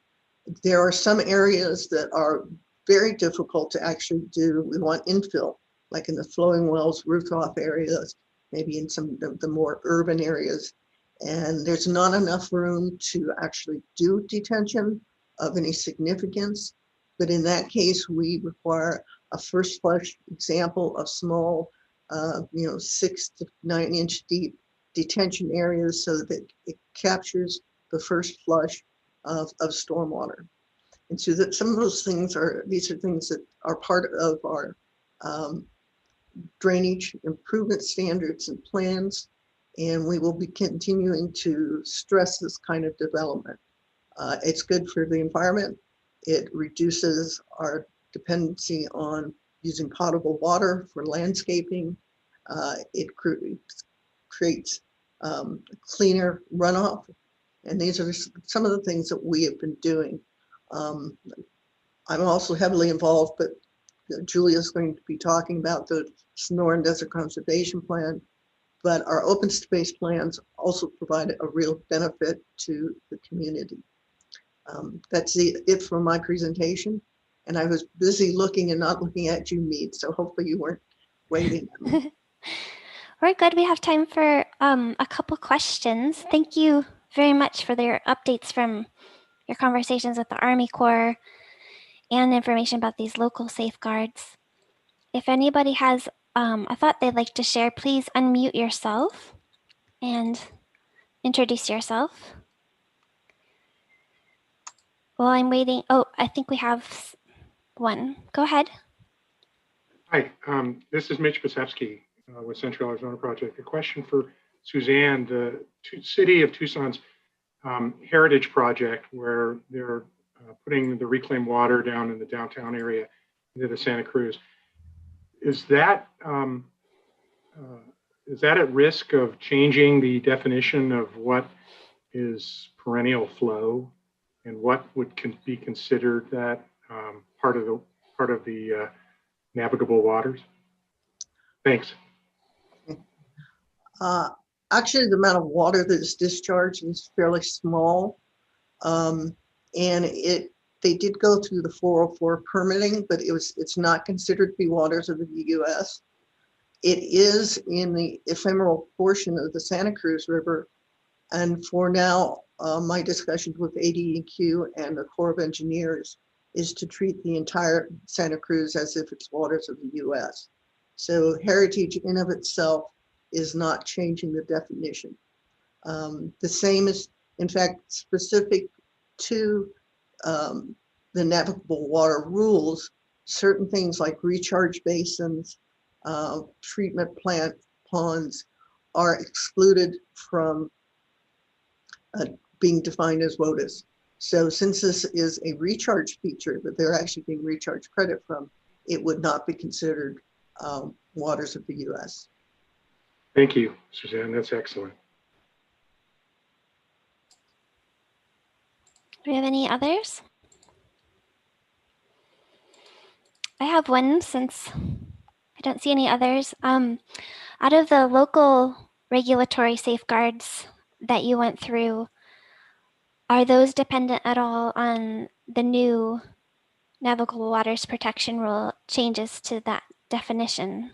There are some areas that are very difficult to actually do. We want infill, like in the flowing wells, roof-off areas, maybe in some of the more urban areas. And there's not enough room to actually do detention of any significance. But in that case, we require a first flush example of small, 6 to 9 inch deep detention areas so that it captures the first flush of stormwater. And so that some of those things these are things that are part of our drainage improvement standards and plans. And we will be continuing to stress this kind of development. It's good for the environment. It reduces our dependency on using potable water for landscaping. It creates cleaner runoff. And these are some of the things that we have been doing. I'm also heavily involved, but Julia's going to be talking about the Sonoran Desert Conservation Plan. But our open space plans also provide a real benefit to the community. That's it for my presentation. And I was busy looking and not looking at you, Mead, so hopefully you weren't waiting. We're good. We have time for a couple questions. Thank you very much for your updates from your conversations with the Army Corps and information about these local safeguards. If anybody has a thought they'd like to share, please unmute yourself and introduce yourself. While I'm waiting, I think we have one. Go ahead. Hi, this is Mitch Basevsky with Central Arizona Project. A question for Suzanne. The City of Tucson's Heritage Project, where they're putting the reclaimed water down in the downtown area into the Santa Cruz. Is that at risk of changing the definition of what is perennial flow and what would be considered that part of the navigable waters? Thanks. Actually, the amount of water that is discharged is fairly small. And they did go through the 404 permitting, but it's not considered to be waters of the U.S. It is in the ephemeral portion of the Santa Cruz River. And for now, my discussions with ADEQ and the Corps of Engineers is to treat the entire Santa Cruz as if it's waters of the U.S. So heritage in of itself is not changing the definition. The same is, in fact, specific to the navigable water rules. Certain things like recharge basins, treatment plant ponds are excluded from being defined as WOTUS. So since this is a recharge feature that they're actually being recharged credit from, it would not be considered waters of the US. Thank you, Suzanne. That's excellent. Do we have any others? I have one since I don't see any others. Out of the local regulatory safeguards that you went through, are those dependent at all on the new navigable waters protection rule changes to that definition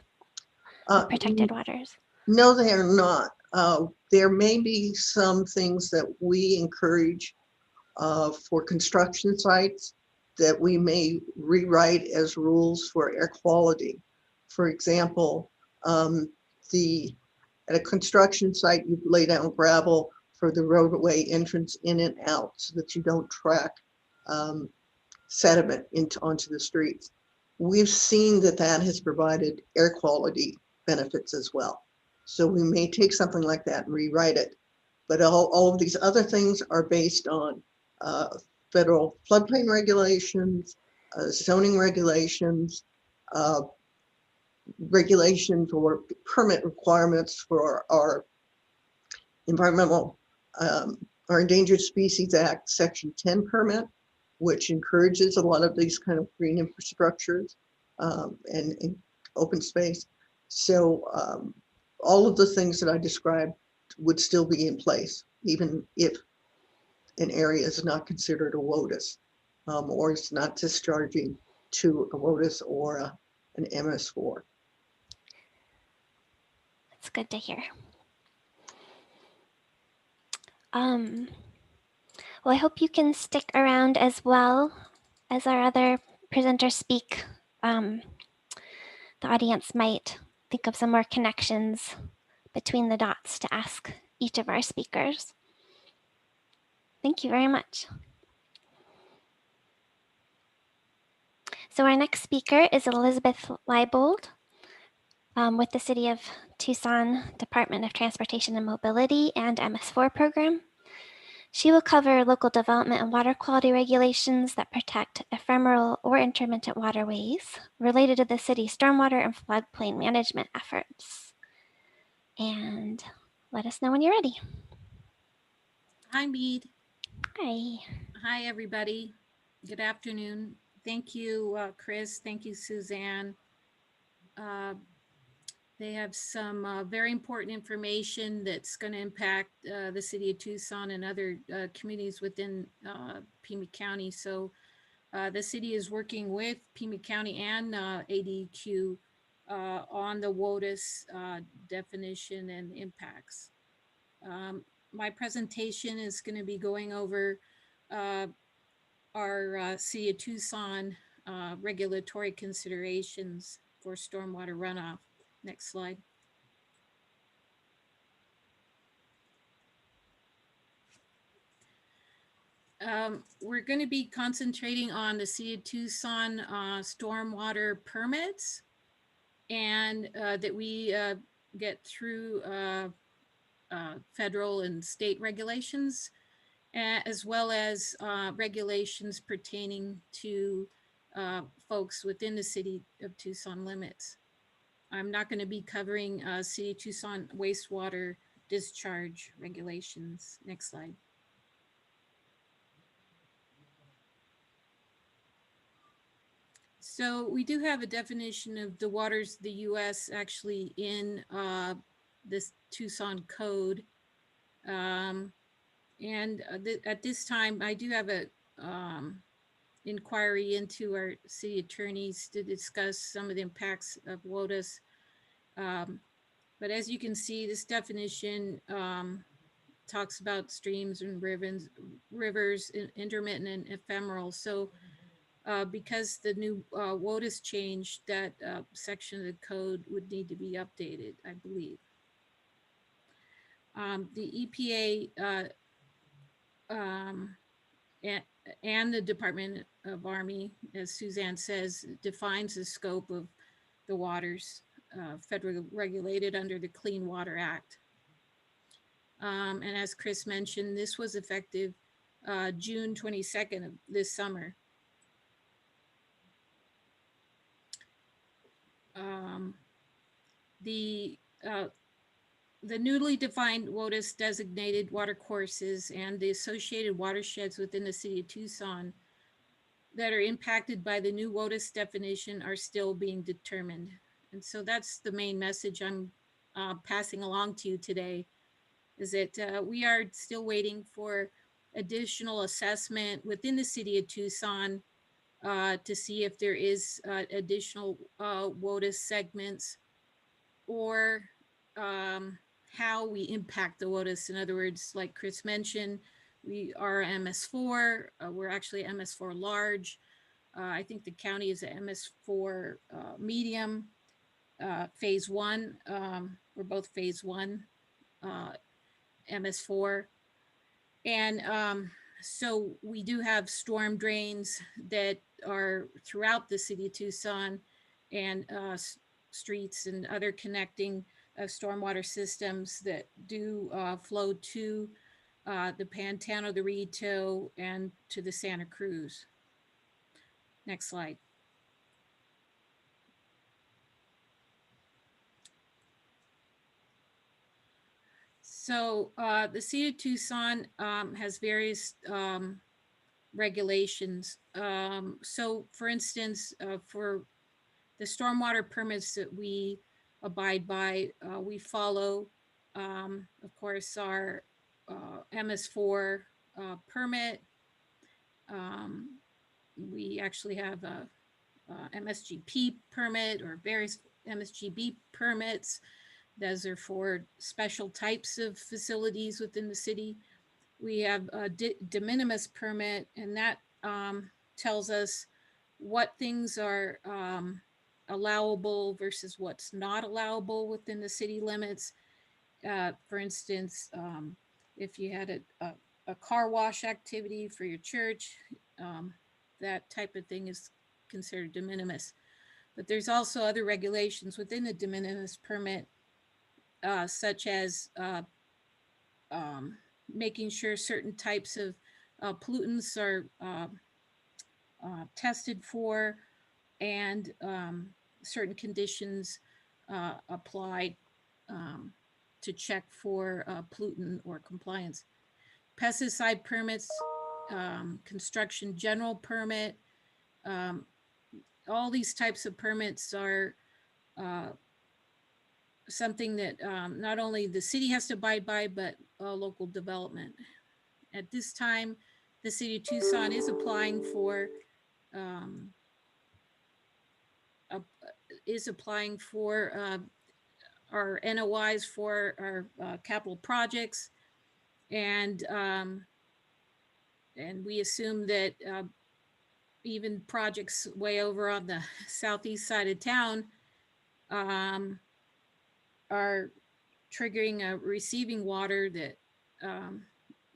of protected waters? No, they are not. There may be some things that we encourage for construction sites that we may rewrite as rules for air quality. For example, at a construction site, you lay down gravel for the roadway entrance in and out so that you don't track sediment onto the streets. We've seen that that has provided air quality benefits as well. So we may take something like that and rewrite it. But all of these other things are based on federal floodplain regulations, zoning regulations, regulations or permit requirements for our environmental, our Endangered Species Act Section 10 permit, which encourages a lot of these kind of green infrastructures and open space. So all of the things that I described would still be in place, even if an area is not considered a WOTUS or it's not discharging to a WOTUS or an MS4. That's good to hear. Well, I hope you can stick around as well as our other presenters speak. The audience might think of some more connections between the dots to ask each of our speakers. Thank you very much. So our next speaker is Elizabeth Leibold with the City of Tucson Department of Transportation and Mobility and MS4 program. She will cover local development and water quality regulations that protect ephemeral or intermittent waterways related to the city's stormwater and floodplain management efforts. And let us know when you're ready. Hi, Mead. Hi. Hi, everybody. Good afternoon. Thank you, Chris. Thank you, Suzanne. They have some very important information that's going to impact the city of Tucson and other communities within Pima County. So the city is working with Pima County and ADQ on the WOTUS definition and impacts. My presentation is going to be going over our City of Tucson regulatory considerations for stormwater runoff. Next slide. We're going to be concentrating on the City of Tucson stormwater permits and that we get through federal and state regulations, as well as regulations pertaining to folks within the City of Tucson limits. I'm not going to be covering City of Tucson wastewater discharge regulations. Next slide. So we do have a definition of the waters of the U.S. actually in this Tucson code. At this time, I do have a inquiry into our city attorneys to discuss some of the impacts of WOTUS. But as you can see, this definition talks about streams and rivers, intermittent and ephemeral. So because the new WOTUS changed, that section of the code would need to be updated, I believe. The EPA and the Department of Army, as Suzanne says, defines the scope of the waters federally regulated under the Clean Water Act. And as Chris mentioned, this was effective June 22nd of this summer. The newly defined WOTUS designated water courses and the associated watersheds within the city of Tucson that are impacted by the new WOTUS definition are still being determined. And so that's the main message I'm passing along to you today, is that we are still waiting for additional assessment within the city of Tucson to see if there is additional WOTUS segments, or how we impact the WOTUS. In other words, like Chris mentioned, we are MS4, we're actually MS4 large. I think the county is a MS4 medium, phase 1. We're both phase 1, MS4. And so we do have storm drains that are throughout the city of Tucson, and streets and other connecting stormwater systems that do flow to the Pantano, the Rito, and to the Santa Cruz. Next slide. So the city of Tucson has various regulations. So for instance, for the stormwater permits that we abide by, we follow, of course, our MS4 permit. We actually have a MSGP permit, or various MSGB permits. Those are for special types of facilities within the city. We have a de minimis permit, and that tells us what things are allowable versus what's not allowable within the city limits. For instance, if you had a car wash activity for your church, that type of thing is considered de minimis. But there's also other regulations within the de minimis permit, such as making sure certain types of pollutants are tested for, and certain conditions applied to check for pollutant or compliance. Pesticide permits, construction general permit, all these types of permits are something that not only the city has to abide by, but local development. At this time, the city of Tucson is applying for our NOIs for our capital projects, and we assume that even projects way over on the southeast side of town are triggering receiving water that,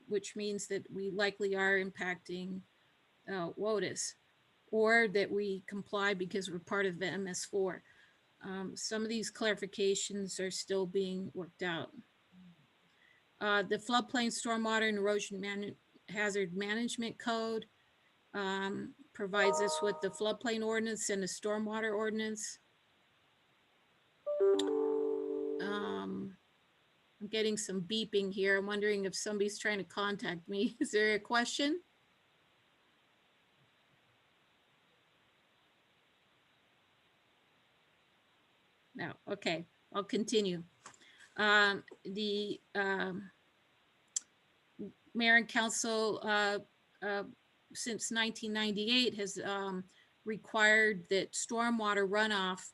which means that we likely are impacting WOTUS, or that we comply because we're part of the MS4. Some of these clarifications are still being worked out. The floodplain stormwater and erosion hazard management code provides us with the floodplain ordinance and the stormwater ordinance. I'm getting some beeping here. I'm wondering if somebody's trying to contact me. Is there a question? No, okay, I'll continue. The mayor and council since 1998 has required that stormwater runoff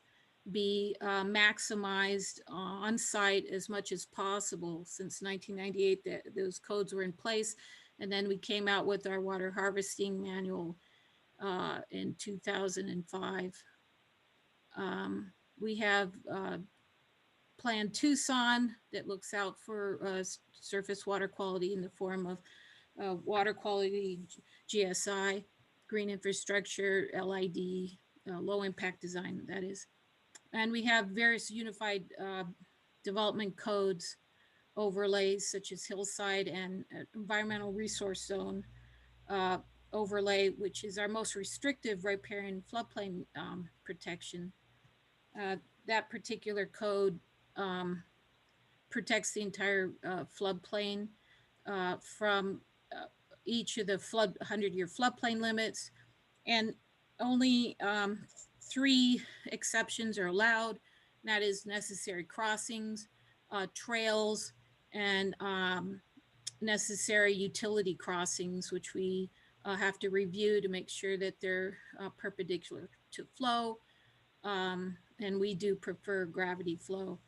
be maximized on site as much as possible. Since 1998, those codes were in place. And then we came out with our water harvesting manual in 2005. We have Plan Tucson that looks out for surface water quality in the form of water quality GSI, green infrastructure, LID, low impact design, that is. And we have various unified development codes overlays such as hillside and environmental resource zone overlay, which is our most restrictive riparian floodplain protection. That particular code protects the entire floodplain from each of the 100-year floodplain limits, and only 3 exceptions are allowed. And that is necessary crossings, trails, and necessary utility crossings, which we have to review to make sure that they're perpendicular to flow. And we do prefer gravity flow.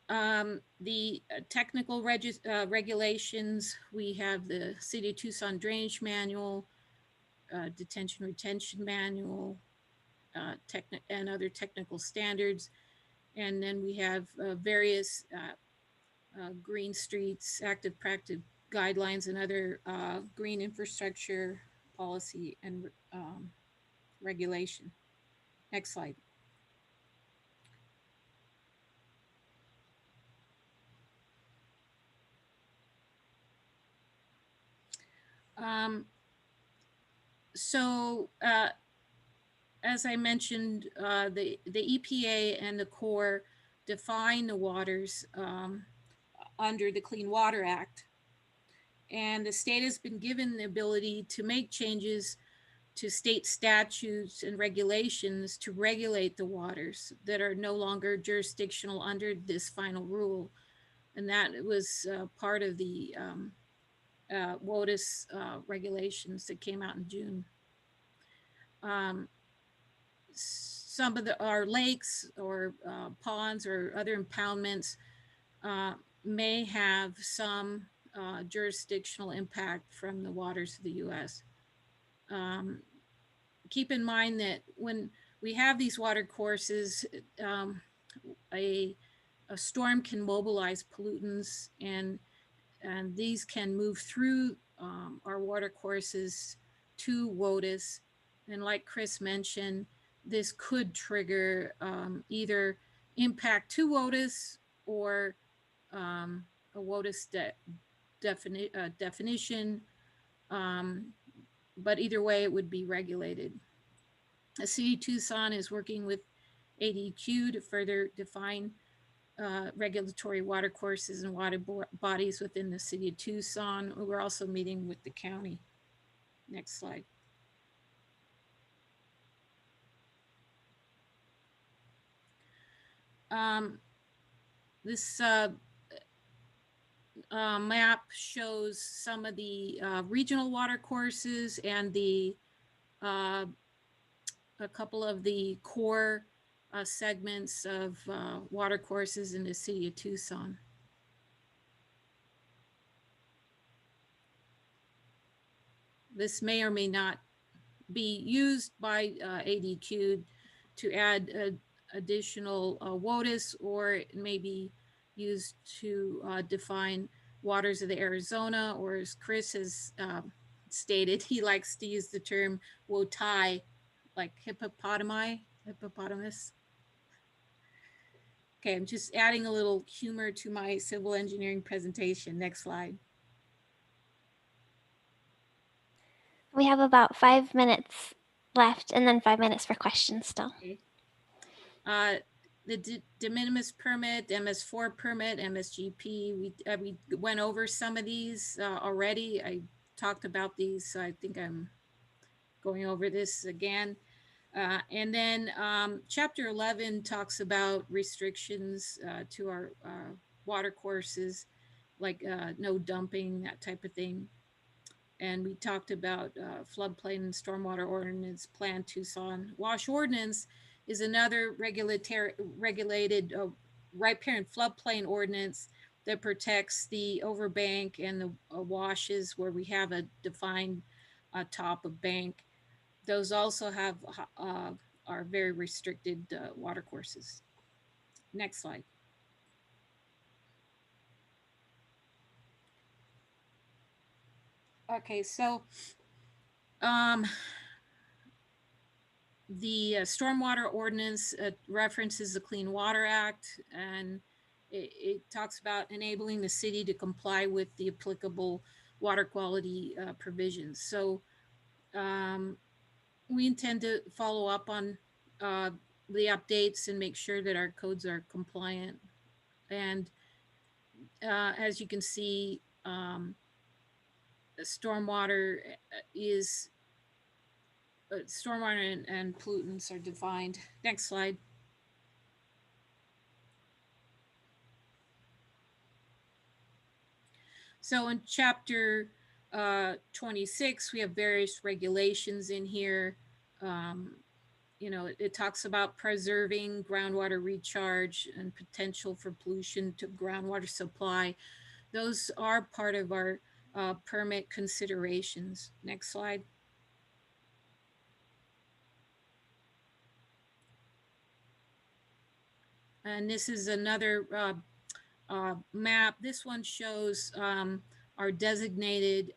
The technical regulations, we have the City of Tucson Drainage Manual, Detention Retention Manual, and other technical standards. And then we have various green streets, active practice guidelines, and other green infrastructure policy and regulation. Next slide. As I mentioned, the EPA and the Corps define the waters under the Clean Water Act. And the state has been given the ability to make changes to state statutes and regulations to regulate the waters that are no longer jurisdictional under this final rule. And that was part of the WOTUS regulations that came out in June. Some of our lakes or ponds or other impoundments may have some jurisdictional impact from the waters of the U.S. Keep in mind that when we have these water courses, a storm can mobilize pollutants, and these can move through our water courses to WOTUS. And like Chris mentioned, this could trigger either impact to WOTUS or a WOTUS definition, but either way, it would be regulated. The City of Tucson is working with ADQ to further define regulatory water courses and water bodies within the City of Tucson. We're also meeting with the county. Next slide. This map shows some of the regional water courses and the a couple of the core segments of water courses in the City of Tucson. This may or may not be used by ADQ to add additional WOTUS, or it may be used to define waters of the Arizona, or as Chris has stated, he likes to use the term WOTI, like hippopotamus. Okay, I'm just adding a little humor to my civil engineering presentation. Next slide. We have about 5 minutes left, and then 5 minutes for questions still. Okay. The de minimis permit, MS4 permit, MSGP, we went over some of these already. I talked about these, so I think I'm going over this again. And then chapter 11 talks about restrictions to our water courses, like no dumping, that type of thing. And we talked about floodplain and stormwater ordinance, Plan Tucson. WASH ordinance is another regulated riparian floodplain ordinance that protects the overbank and the washes where we have a defined top of bank. Those also have are very restricted water courses. Next slide. Okay, so the stormwater ordinance references the Clean Water Act, and it talks about enabling the city to comply with the applicable water quality provisions. So we intend to follow up on the updates and make sure that our codes are compliant. And as you can see, stormwater is stormwater and pollutants are defined. Next slide. So in chapter 26, we have various regulations in here. You know, it talks about preserving groundwater recharge and potential for pollution to groundwater supply. Those are part of our permit considerations. Next slide. And this is another map. This one shows our designated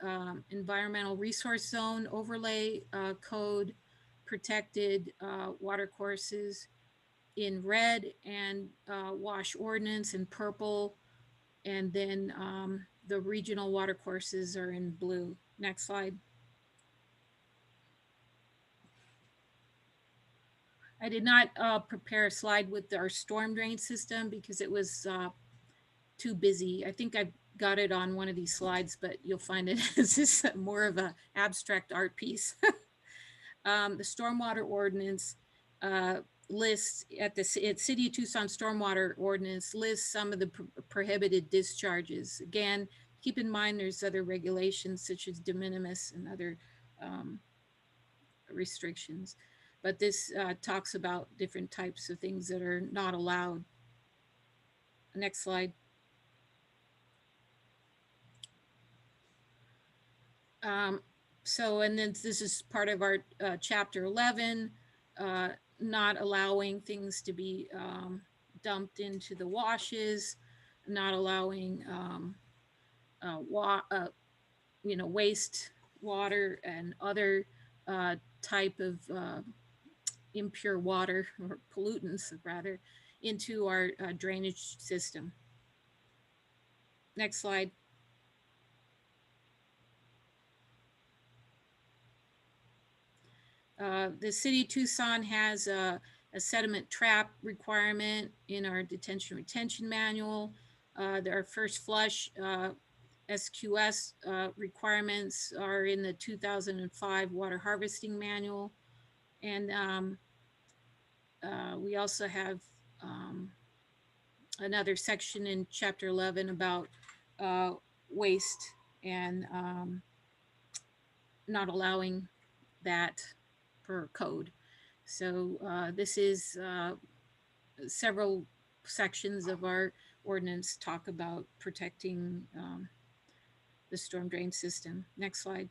environmental resource zone overlay code protected watercourses in red, and wash ordinance in purple, and then the regional watercourses are in blue. Next slide. I did not prepare a slide with our storm drain system because it was too busy. I think I got it on one of these slides, but you'll find it as just more of an abstract art piece. The stormwater ordinance lists at City of Tucson stormwater ordinance lists some of the prohibited discharges. Again, keep in mind there's other regulations such as de minimis and other restrictions, but this talks about different types of things that are not allowed. Next slide. So, and then this is part of our chapter 11, not allowing things to be dumped into the washes, not allowing you know, waste water and other type of impure water or pollutants rather into our drainage system. Next slide. The City of Tucson has a sediment trap requirement in our detention retention manual. Our first flush SQS requirements are in the 2005 water harvesting manual. And we also have another section in chapter 11 about waste and not allowing that per code. So this is several sections of our ordinance talk about protecting the storm drain system. Next slide.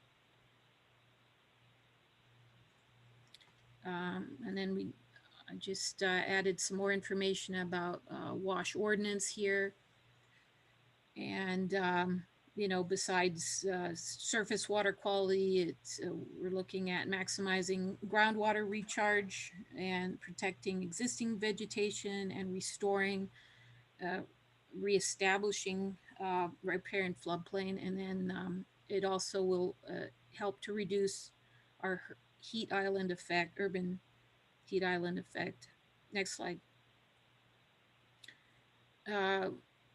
And then I just added some more information about wash ordinance here. And you know, besides surface water quality, it's we're looking at maximizing groundwater recharge and protecting existing vegetation and restoring, reestablishing riparian floodplain. And then it also will help to reduce our heat island effect, urban heat island effect. Next slide.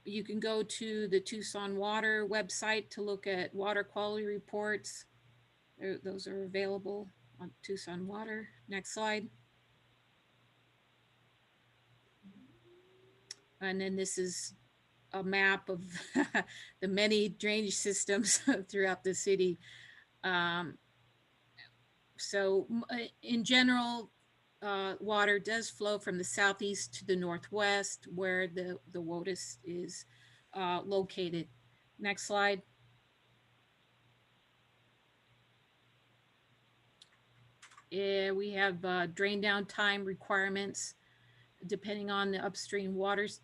You can go to the Tucson Water website to look at water quality reports. Those are available on Tucson Water. Next slide. And then this is a map of the many drainage systems throughout the city. So in general, water does flow from the southeast to the northwest where the lotus is located. Next slide. We have drain down time requirements depending on the upstream watershed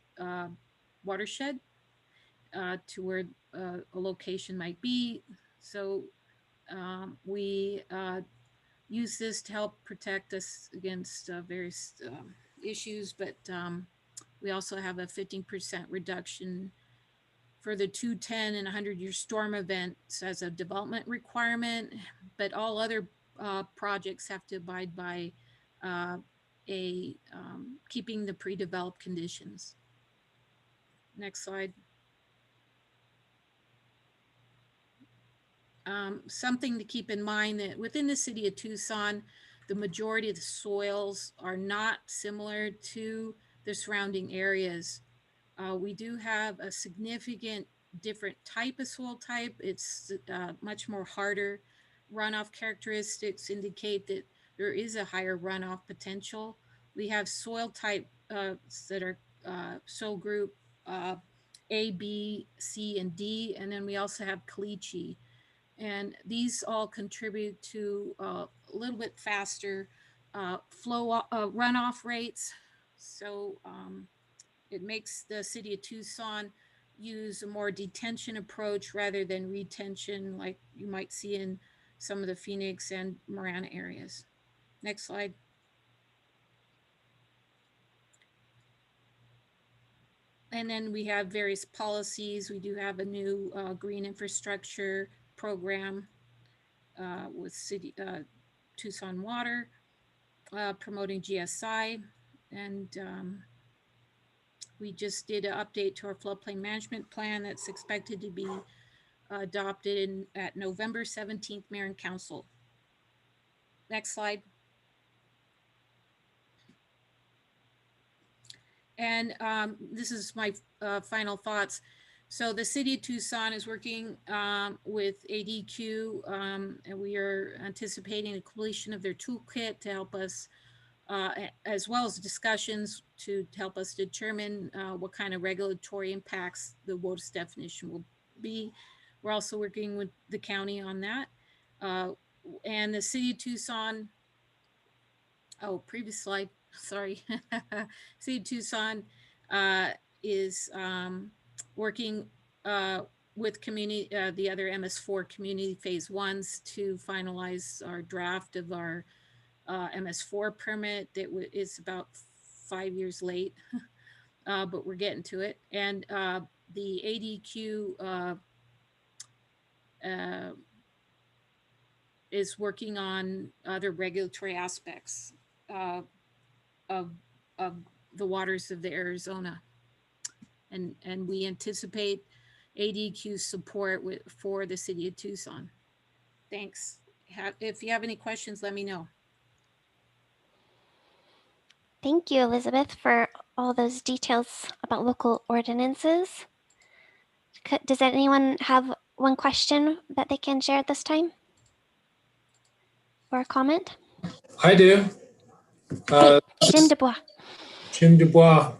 to where a location might be. So we use this to help protect us against various issues, but We also have a 15% reduction for the 210 and 100-year storm events as a development requirement, but all other projects have to abide by keeping the pre-developed conditions. Next slide. Something to keep in mind that within the city of Tucson, the majority of the soils are not similar to the surrounding areas. We do have a significant different type of soil type. It's much more harder. Runoff characteristics indicate that there is a higher runoff potential. We have soil type that are soil group A, B, C, and D, and then we also have caliche. And these all contribute to a little bit faster runoff rates. So it makes the city of Tucson use a more detention approach rather than retention like you might see in some of the Phoenix and Marana areas. Next slide. And then we have various policies. We do have a new green infrastructure program with city Tucson Water, promoting GSI, and we just did an update to our floodplain management plan that's expected to be adopted at November 17th, Mayor and Council. Next slide. And this is my final thoughts. So the city of Tucson is working with ADQ, and we are anticipating the completion of their toolkit to help us, as well as discussions to help us determine what kind of regulatory impacts the WOTUS definition will be. We're also working with the county on that. And the city of Tucson, previous slide, sorry. City of Tucson is working with community, the other MS4 community phase ones to finalize our draft of our MS4 permit that is about 5 years late, but we're getting to it. And the ADQ is working on other regulatory aspects of the waters of the Arizona. And we anticipate ADQ support for the city of Tucson. Thanks. If you have any questions, let me know. Thank you, Elizabeth, for all those details about local ordinances. Does anyone have one question that they can share at this time? Or a comment? I do. Jim Dubois. Jim Dubois.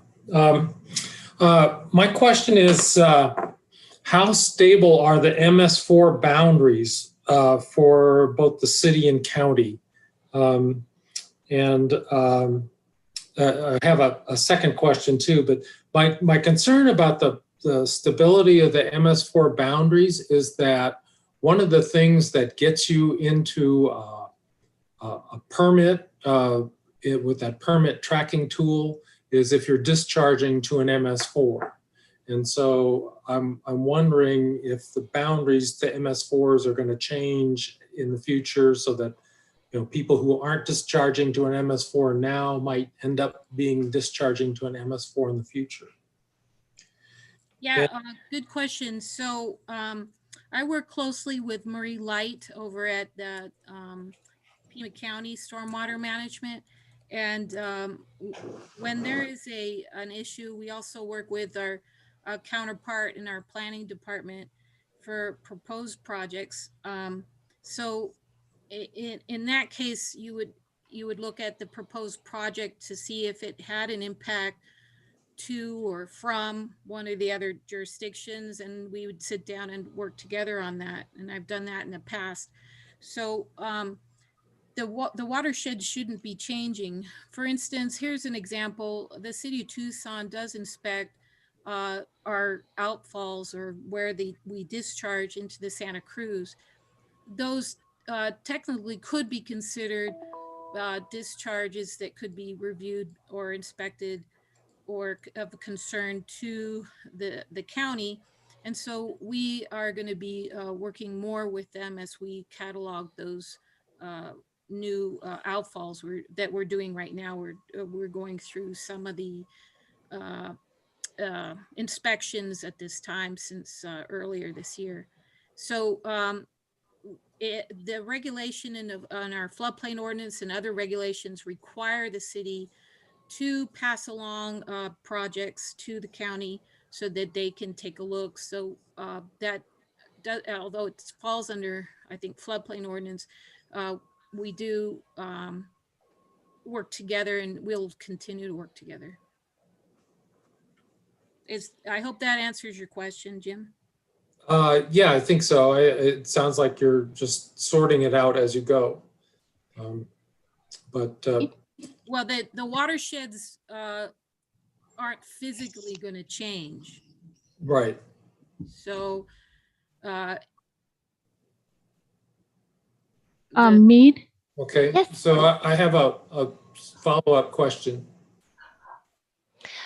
My question is, how stable are the MS4 boundaries for both the city and county? I have a second question too, but my concern about the stability of the MS4 boundaries is that one of the things that gets you into a permit with that permit tracking tool is if you're discharging to an MS4. And so I'm wondering if the boundaries to MS4s are going to change in the future so that people who aren't discharging to an MS4 now might end up being discharging to an MS4 in the future. Yeah, good question. So I work closely with Marie Light over at the Pima County Stormwater Management. And when there is an issue, we also work with our counterpart in our planning department for proposed projects. So in that case, you would look at the proposed project to see if it had an impact to or from one or the other jurisdictions, and we would sit down and work together on that. And I've done that in the past. So the watershed shouldn't be changing. For instance, here's an example. The city of Tucson does inspect our outfalls or where we discharge into the Santa Cruz. Those technically could be considered discharges that could be reviewed or inspected or of concern to the county. And so we are going to be working more with them as we catalog those new outfalls that we're doing right now. We're going through some of the inspections at this time since earlier this year. So the regulation on our floodplain ordinance and other regulations require the city to pass along projects to the county so that they can take a look. So that does, although it falls under, I think, floodplain ordinance, we do work together, and we'll continue to work together. I hope that answers your question, Jim. Yeah, I think so. It sounds like you're just sorting it out as you go. Well, the watersheds aren't physically going to change. Right. So, Mead? Okay, Yes. so I have a follow-up question.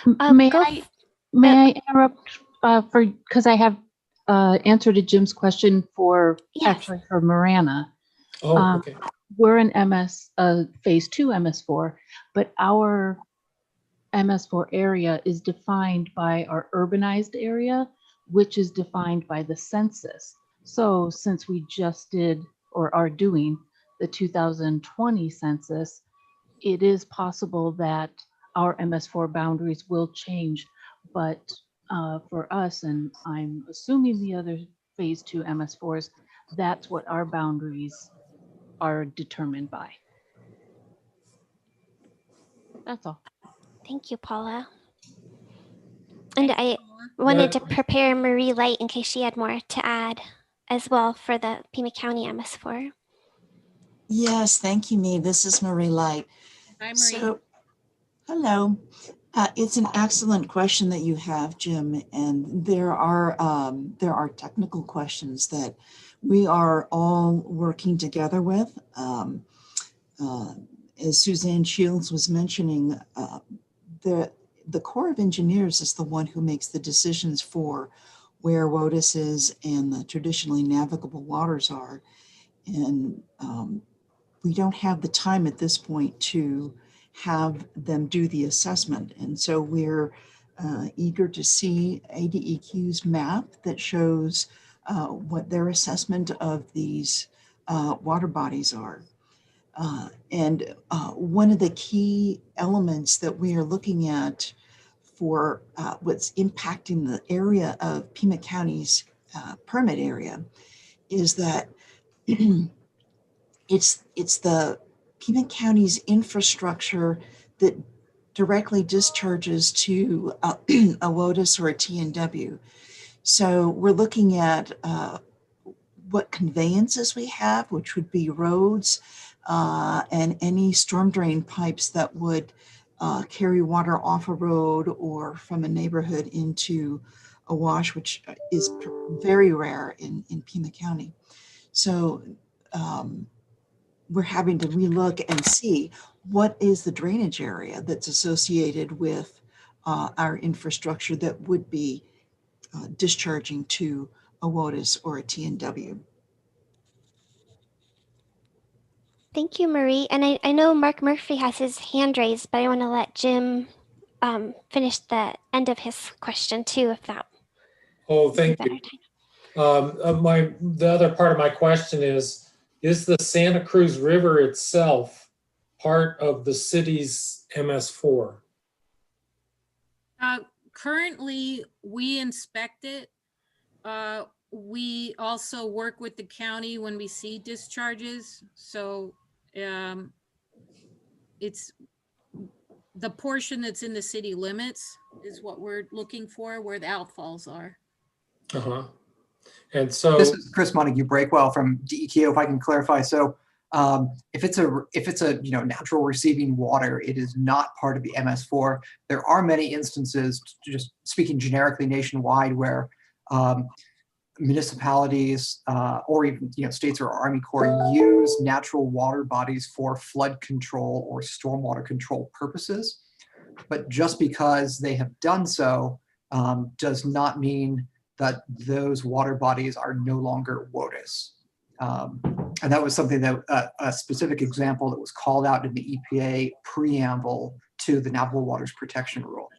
May I interrupt because I have answer to Jim's question actually for Marana. Oh, okay. We're in phase 2 MS4, but our MS4 area is defined by our urbanized area, which is defined by the census. So since we just did or are doing the 2020 census, it is possible that our MS4 boundaries will change, but for us, and I'm assuming the other phase 2 MS4s, that's what our boundaries are determined by. That's all. Thank you, Paula. And I Paula. wanted to prepare Marie Light in case she had more to add as well for the Pima County MS4. Yes, thank you, Mee. This is Marie Light. Hi, Marie. So, hello. It's an excellent question that you have, Jim, and there are technical questions that we are all working together with. As Suzanne Shields was mentioning, the Corps of Engineers is the one who makes the decisions for where WOTUS is and the traditionally navigable waters are. And we don't have the time at this point to have them do the assessment. And so we're eager to see ADEQ's map that shows what their assessment of these water bodies are. And one of the key elements that we are looking at for what's impacting the area of Pima County's permit area is that it's the Pima County's infrastructure that directly discharges to a WOTUS or a TNW. So we're looking at what conveyances we have, which would be roads and any storm drain pipes that would carry water off a road or from a neighborhood into a wash, which is very rare in Pima County. So we're having to relook and see what is the drainage area that's associated with our infrastructure that would be discharging to a WOTUS or a TNW. Thank you, Marie. And I know Mark Murphy has his hand raised, but I want to let Jim finish the end of his question too, if that. Oh, thank you. The other part of my question is the Santa Cruz River itself part of the city's MS4? Currently, we inspect it. We also work with the county when we see discharges. So it's the portion that's in the city limits is what we're looking for, where the outfalls are. Uh-huh. And so this is Chris Montague Breakwell from DEQ, if I can clarify. So if it's a natural receiving water, it is not part of the MS4. There are many instances, just speaking generically nationwide, where municipalities or even states or Army Corps use natural water bodies for flood control or stormwater control purposes. But just because they have done so does not mean that those water bodies are no longer WOTUS. And that was something that a specific example that was called out in the EPA preamble to the Navigable Waters Protection Rule.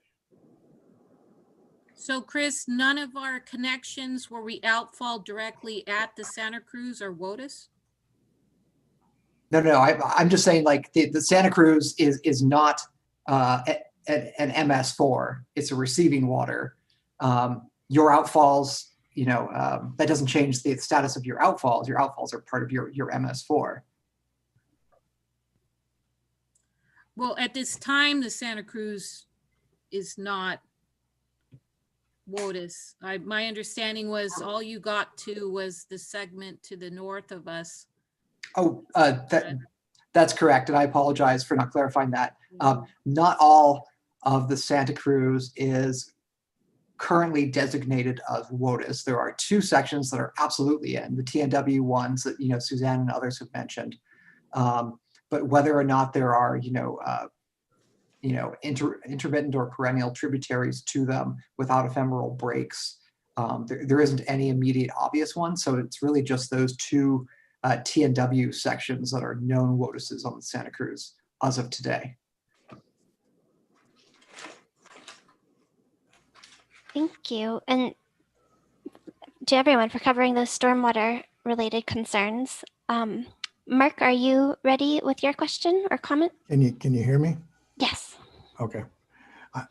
So Chris, none of our connections where we outfall directly at the Santa Cruz are WOTUS? No, I'm just saying, like, the Santa Cruz is not an MS4. It's a receiving water. Your outfalls, that doesn't change the status of your outfalls. Your outfalls are part of your MS4. Well, at this time, the Santa Cruz is not WOTUS. My understanding was all you got to was the segment to the north of us. Oh, that's correct. And I apologize for not clarifying that. Not all of the Santa Cruz is currently designated as WOTUS. There are two sections that are absolutely in, the TNW ones that, Suzanne and others have mentioned. But whether or not there are, intermittent or perennial tributaries to them without ephemeral breaks, there isn't any immediate obvious one. So it's really just those two TNW sections that are known WOTUSes on the Santa Cruz as of today. Thank you. And to everyone for covering those stormwater related concerns. Mark, are you ready with your question or comment? Can you hear me? Yes. Okay.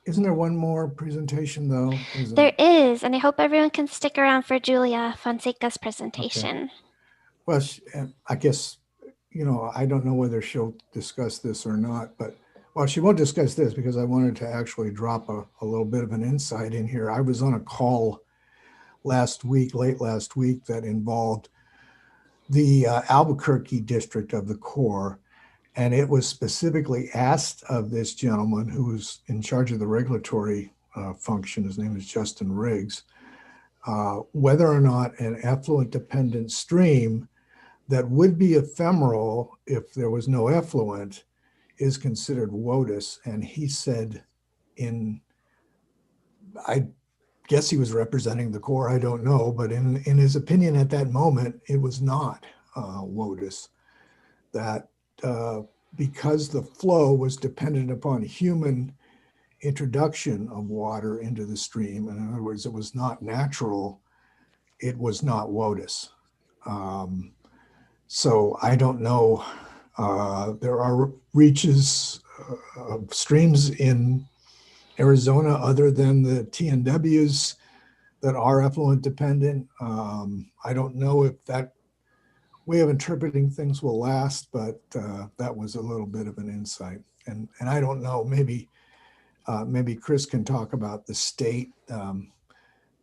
Isn't there one more presentation though? There is, and I hope everyone can stick around for Julia Fonseca's presentation. Okay. Well, I guess, I don't know whether she'll discuss this or not, but well, she won't discuss this because I wanted to actually drop a little bit of an insight in here. I was on a call late last week, that involved the Albuquerque district of the Corps. And it was specifically asked of this gentleman who was in charge of the regulatory function, his name is Justin Riggs, whether or not an effluent dependent stream that would be ephemeral if there was no effluent is considered WOTUS. And he said I guess he was representing the Corps, I don't know, but in his opinion at that moment, it was not WOTUS. That because the flow was dependent upon human introduction of water into the stream, in other words, it was not natural, it was not WOTUS. So I don't know. There are reaches of streams in Arizona other than the TNWs that are effluent dependent. I don't know if that way of interpreting things will last, but that was a little bit of an insight. And I don't know, maybe Chris can talk about the state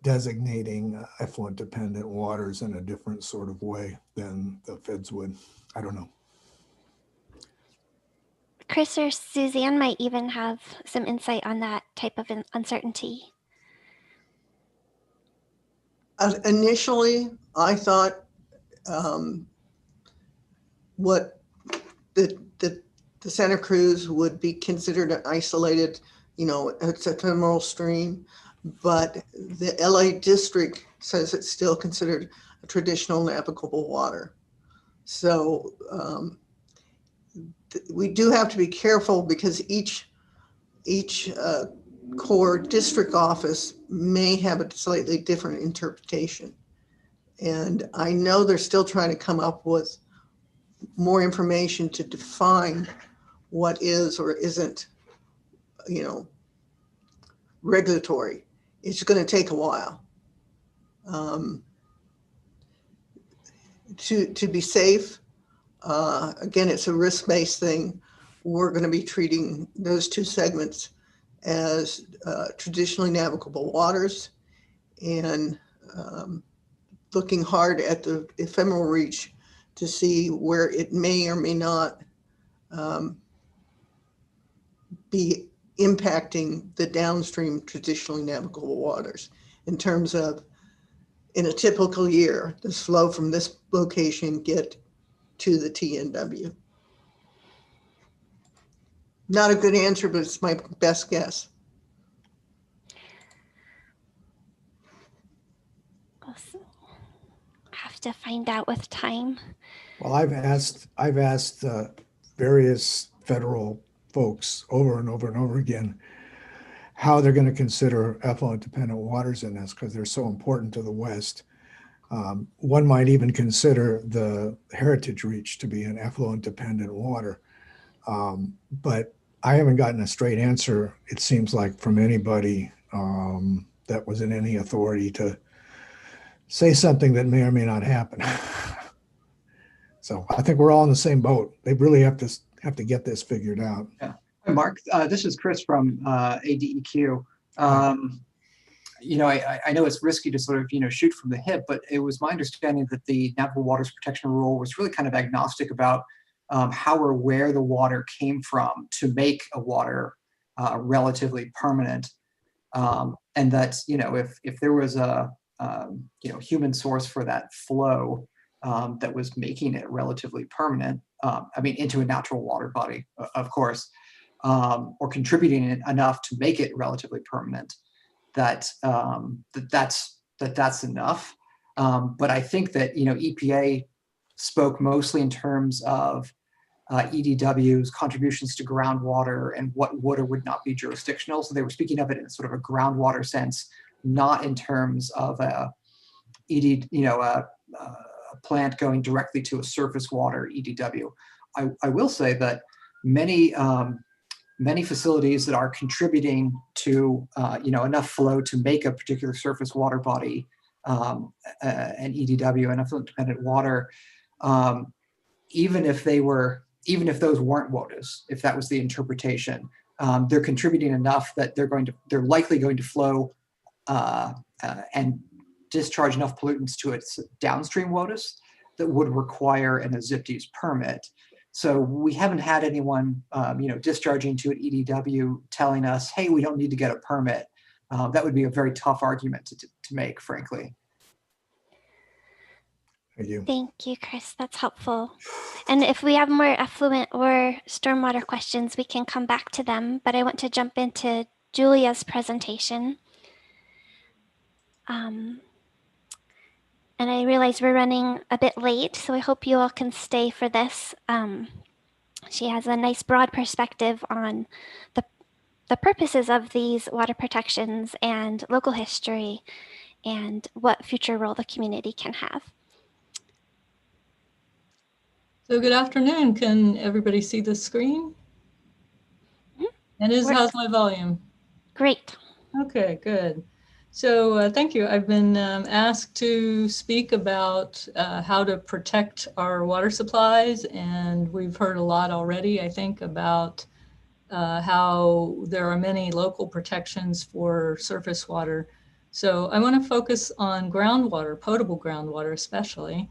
designating effluent dependent waters in a different sort of way than the feds would. I don't know. Chris or Suzanne might even have some insight on that type of uncertainty. Initially, I thought what the Santa Cruz would be considered an isolated, it's a ephemeral stream, but the LA district says it's still considered a traditional navigable water. So we do have to be careful because each Corps district office may have a slightly different interpretation. And I know they're still trying to come up with more information to define what is or isn't, regulatory. It's going to take a while. To be safe, again, it's a risk-based thing. We're going to be treating those two segments as traditionally navigable waters and looking hard at the ephemeral reach to see where it may or may not be impacting the downstream traditionally navigable waters in terms of, in a typical year, does flow from this location get to the TNW? Not a good answer, but it's my best guess. Have to find out with time. Well, I've asked various federal folks over and over and over again how they're going to consider effluent dependent waters in this, because they're so important to the West. One might even consider the heritage reach to be an effluent dependent water. But I haven't gotten a straight answer, it seems like, from anybody that was in any authority to say something that may or may not happen. So I think we're all in the same boat. They really have to get this figured out. Yeah. Hi, Mark, this is Chris from ADEQ. You know, I know it's risky to sort of, you know, shoot from the hip, but it was my understanding that the Navigable Waters Protection Rule was really kind of agnostic about how or where the water came from to make a water relatively permanent. And that, you know, if there was a, you know, human source for that flow that was making it relatively permanent, I mean, into a natural water body, of course, or contributing enough to make it relatively permanent, that's enough. But I think that, you know, EPA spoke mostly in terms of EDW's contributions to groundwater and what would or would not be jurisdictional. So they were speaking of it in sort of a groundwater sense, not in terms of a plant going directly to a surface water EDW. I will say that many facilities that are contributing to you know, enough flow to make a particular surface water body an EDW, an effluent dependent water, even if those weren't WOTUS, if that was the interpretation, they're contributing enough that they're likely going to flow and discharge enough pollutants to its downstream WOTUS that would require an AZIPTES permit. So we haven't had anyone, you know, discharging to an EDW telling us, hey, we don't need to get a permit. That would be a very tough argument to make, frankly. Thank you. Thank you, Chris. That's helpful. And if we have more effluent or stormwater questions, we can come back to them. But I want to jump into Julia's presentation. And I realize we're running a bit late, so I hope you all can stay for this. She has a nice broad perspective on the purposes of these water protections and local history and what future role the community can have. So good afternoon. Can everybody see the screen? And how's my volume? Great. Okay, good. So thank you. I've been asked to speak about how to protect our water supplies, and we've heard a lot already, I think, about how there are many local protections for surface water. So I want to focus on groundwater, potable groundwater especially,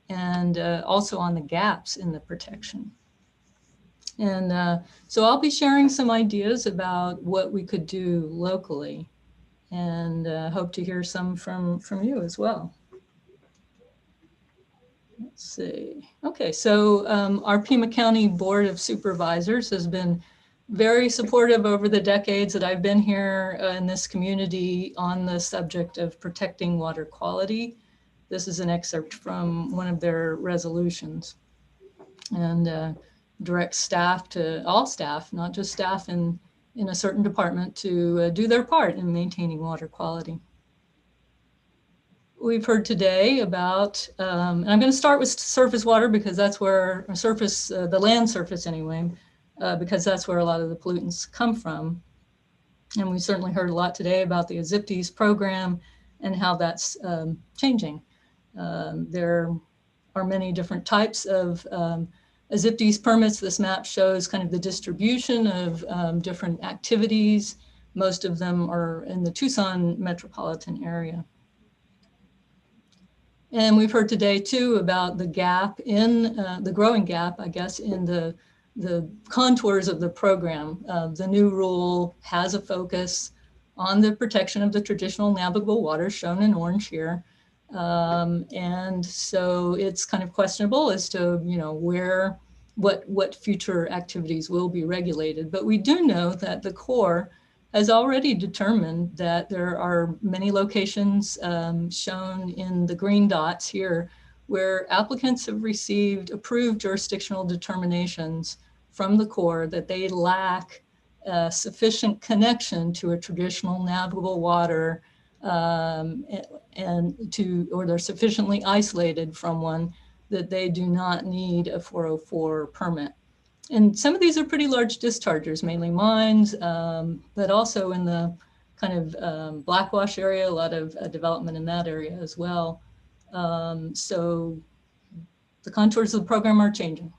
and also on the gaps in the protection. And so I'll be sharing some ideas about what we could do locally, and hope to hear some from you as well. Let's see. Okay, so our Pima County Board of Supervisors has been very supportive over the decades that I've been here in this community on the subject of protecting water quality. This is an excerpt from one of their resolutions, and direct staff to all staff, not just staff in a certain department, to do their part in maintaining water quality. We've heard today about, and I'm going to start with surface water because that's where the land surface anyway, because that's where a lot of the pollutants come from. And we certainly heard a lot today about the AZIPTES program and how that's changing. There are many different types of AZIPTES permits. This map shows kind of the distribution of different activities. Most of them are in the Tucson metropolitan area. And we've heard today too about the gap in, the growing gap, I guess, in the contours of the program. The new rule has a focus on the protection of the traditional navigable waters shown in orange here. And so it's kind of questionable as to, you know, where what future activities will be regulated. But we do know that the Corps has already determined that there are many locations shown in the green dots here where applicants have received approved jurisdictional determinations from the Corps that they lack sufficient connection to a traditional navigable water or they're sufficiently isolated from one that they do not need a 404 permit. And some of these are pretty large dischargers, mainly mines, but also in the kind of Blackwash area, a lot of development in that area as well. So the contours of the program are changing.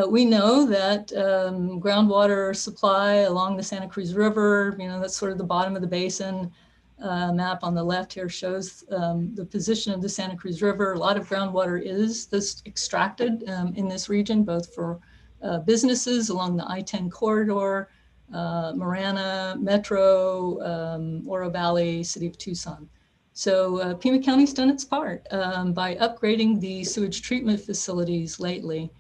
We know that groundwater supply along the Santa Cruz River, that's sort of the bottom of the basin. Map on the left here shows the position of the Santa Cruz River. A lot of groundwater is extracted in this region, both for businesses along the I-10 corridor, Marana, Metro, Oro Valley, City of Tucson. So Pima County's done its part by upgrading the sewage treatment facilities lately.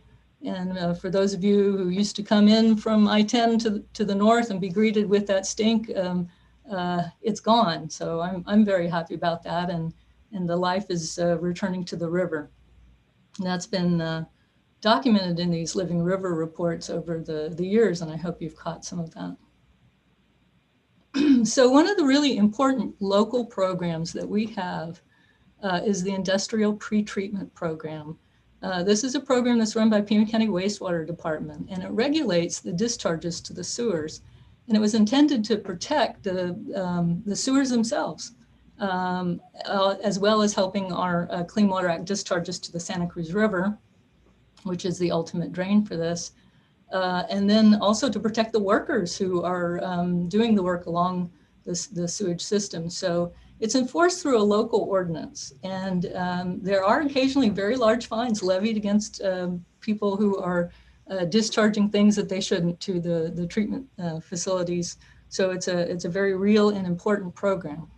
And for those of you who used to come in from I-10 to the north and be greeted with that stink, it's gone. So I'm very happy about that. And the life is returning to the river. And that's been documented in these living river reports over the years. And I hope you've caught some of that. So one of the really important local programs that we have is the Industrial Pretreatment Program. This is a program that's run by Pima County Wastewater Department, and it regulates the discharges to the sewers. And it was intended to protect the sewers themselves, as well as helping our Clean Water Act discharges to the Santa Cruz River, which is the ultimate drain for this. And then also to protect the workers who are doing the work along the sewage system. So it's enforced through a local ordinance. And there are occasionally very large fines levied against people who are discharging things that they shouldn't to the treatment facilities. So it's a very real and important program.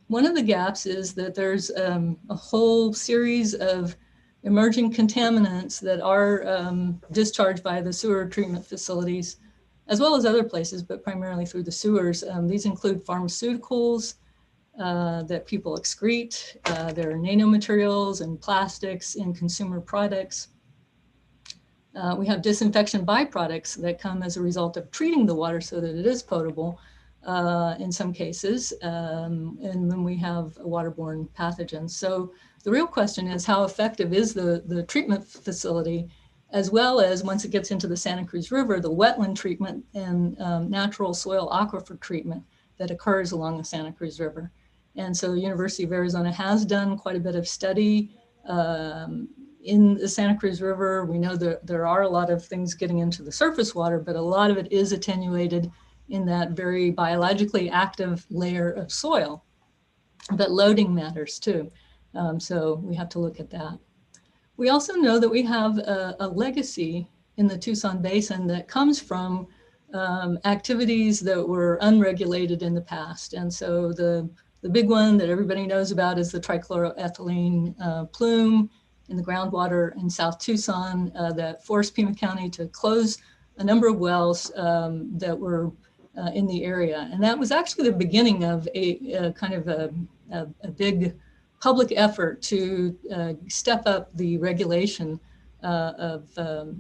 One of the gaps is that there's a whole series of emerging contaminants that are discharged by the sewer treatment facilities, as well as other places, but primarily through the sewers. These include pharmaceuticals that people excrete. There are nanomaterials and plastics in consumer products. We have disinfection byproducts that come as a result of treating the water so that it is potable in some cases. And then we have waterborne pathogens. So the real question is, how effective is the treatment facility, as well as, once it gets into the Santa Cruz River, the wetland treatment and natural soil aquifer treatment that occurs along the Santa Cruz River. And so the University of Arizona has done quite a bit of study in the Santa Cruz River. We know that there are a lot of things getting into the surface water, but a lot of it is attenuated in that very biologically active layer of soil. But loading matters too. So we have to look at that. We also know that we have a legacy in the Tucson Basin that comes from activities that were unregulated in the past. And so the big one that everybody knows about is the trichloroethylene plume in the groundwater in South Tucson that forced Pima County to close a number of wells that were in the area. And that was actually the beginning of a kind of a big public effort to step up the regulation of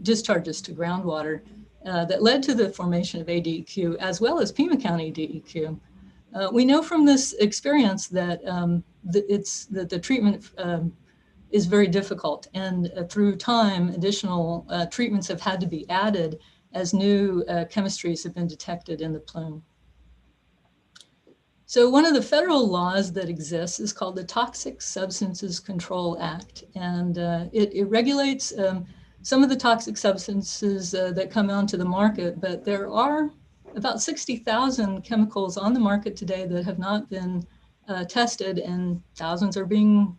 discharges to groundwater that led to the formation of ADEQ, as well as Pima County DEQ. We know from this experience that the treatment is very difficult, and through time, additional treatments have had to be added as new chemistries have been detected in the plume. So one of the federal laws that exists is called the Toxic Substances Control Act. And it regulates some of the toxic substances that come onto the market, but there are about 60,000 chemicals on the market today that have not been tested, and thousands are being,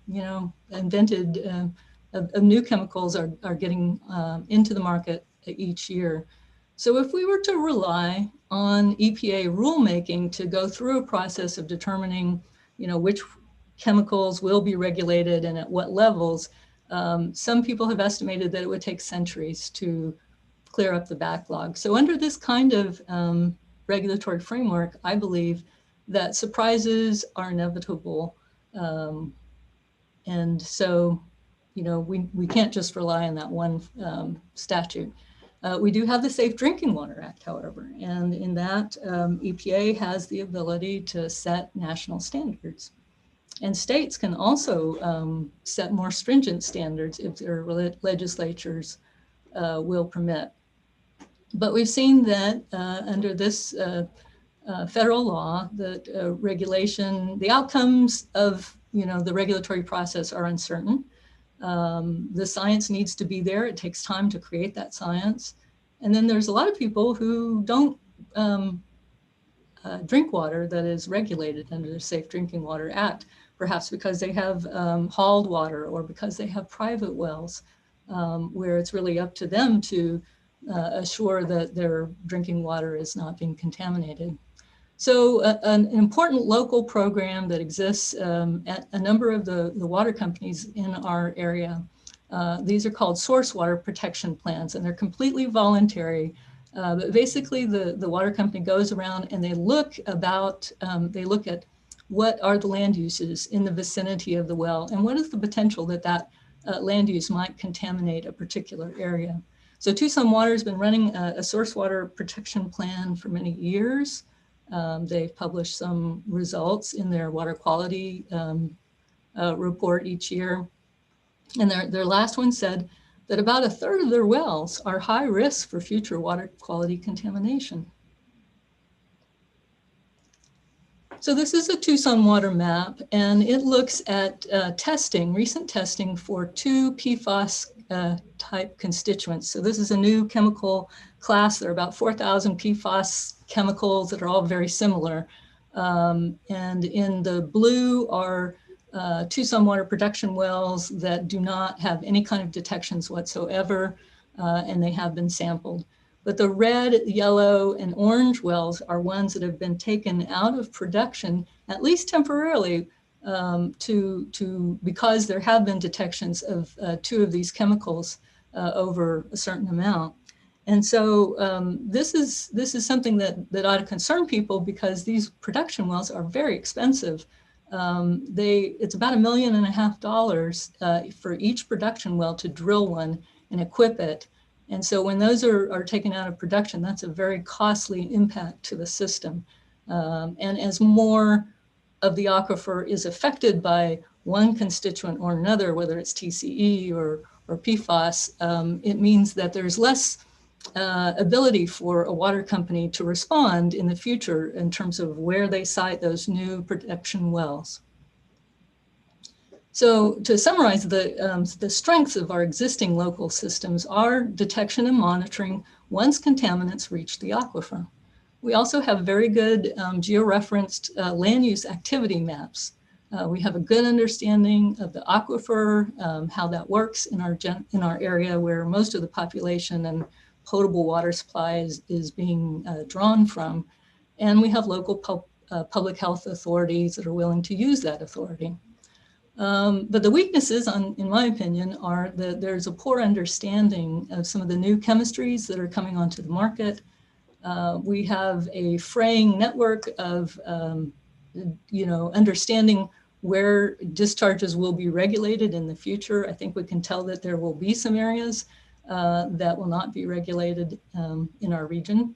invented of new chemicals are getting into the market each year. So if we were to rely on EPA rulemaking to go through a process of determining, which chemicals will be regulated and at what levels, Some people have estimated that it would take centuries to clear up the backlog. So under this kind of regulatory framework, I believe that surprises are inevitable. And so, you know, we can't just rely on that one statute. We do have the Safe Drinking Water Act, however, and in that EPA has the ability to set national standards. And states can also set more stringent standards if their legislatures will permit. But we've seen that under this federal law, that regulation, the outcomes of the regulatory process are uncertain. The science needs to be there. It takes time to create that science. And then there's a lot of people who don't drink water that is regulated under the Safe Drinking Water Act, perhaps because they have hauled water or because they have private wells, where it's really up to them to assure that their drinking water is not being contaminated. So an important local program that exists at a number of the water companies in our area, these are called source water protection plans, and they're completely voluntary. But basically the water company goes around and they look at what are the land uses in the vicinity of the well and what is the potential that that land use might contaminate a particular area. So Tucson Water has been running a source water protection plan for many years. They've published some results in their water quality report each year. And their last one said that about 1/3 of their wells are high risk for future water quality contamination. So this is a Tucson water map, and it looks at recent testing for 2 PFAS type constituents. So this is a new chemical class. There are about 4,000 PFAS chemicals that are all very similar. And in the blue are Tucson water production wells that do not have any kind of detections whatsoever, and they have been sampled. But the red, yellow, and orange wells are ones that have been taken out of production, at least temporarily, because there have been detections of 2 of these chemicals over a certain amount. And so this is something that ought to concern people, because these production wells are very expensive. It's about $1.5 million for each production well to drill one and equip it. And so when those are taken out of production, that's a very costly impact to the system. And as more of the aquifer is affected by one constituent or another, whether it's TCE or PFAS, it means that there's less ability for a water company to respond in the future in terms of where they site those new production wells. So to summarize, the strengths of our existing local systems are detection and monitoring once contaminants reach the aquifer. We also have very good georeferenced land use activity maps. We have a good understanding of the aquifer, how that works in our area where most of the population and potable water supply is being drawn from. And we have local public health authorities that are willing to use that authority. But the weaknesses, in my opinion, are that there's a poor understanding of some of the new chemistries that are coming onto the market. We have a fraying network of, understanding where discharges will be regulated in the future. I think we can tell that there will be some areas that will not be regulated in our region.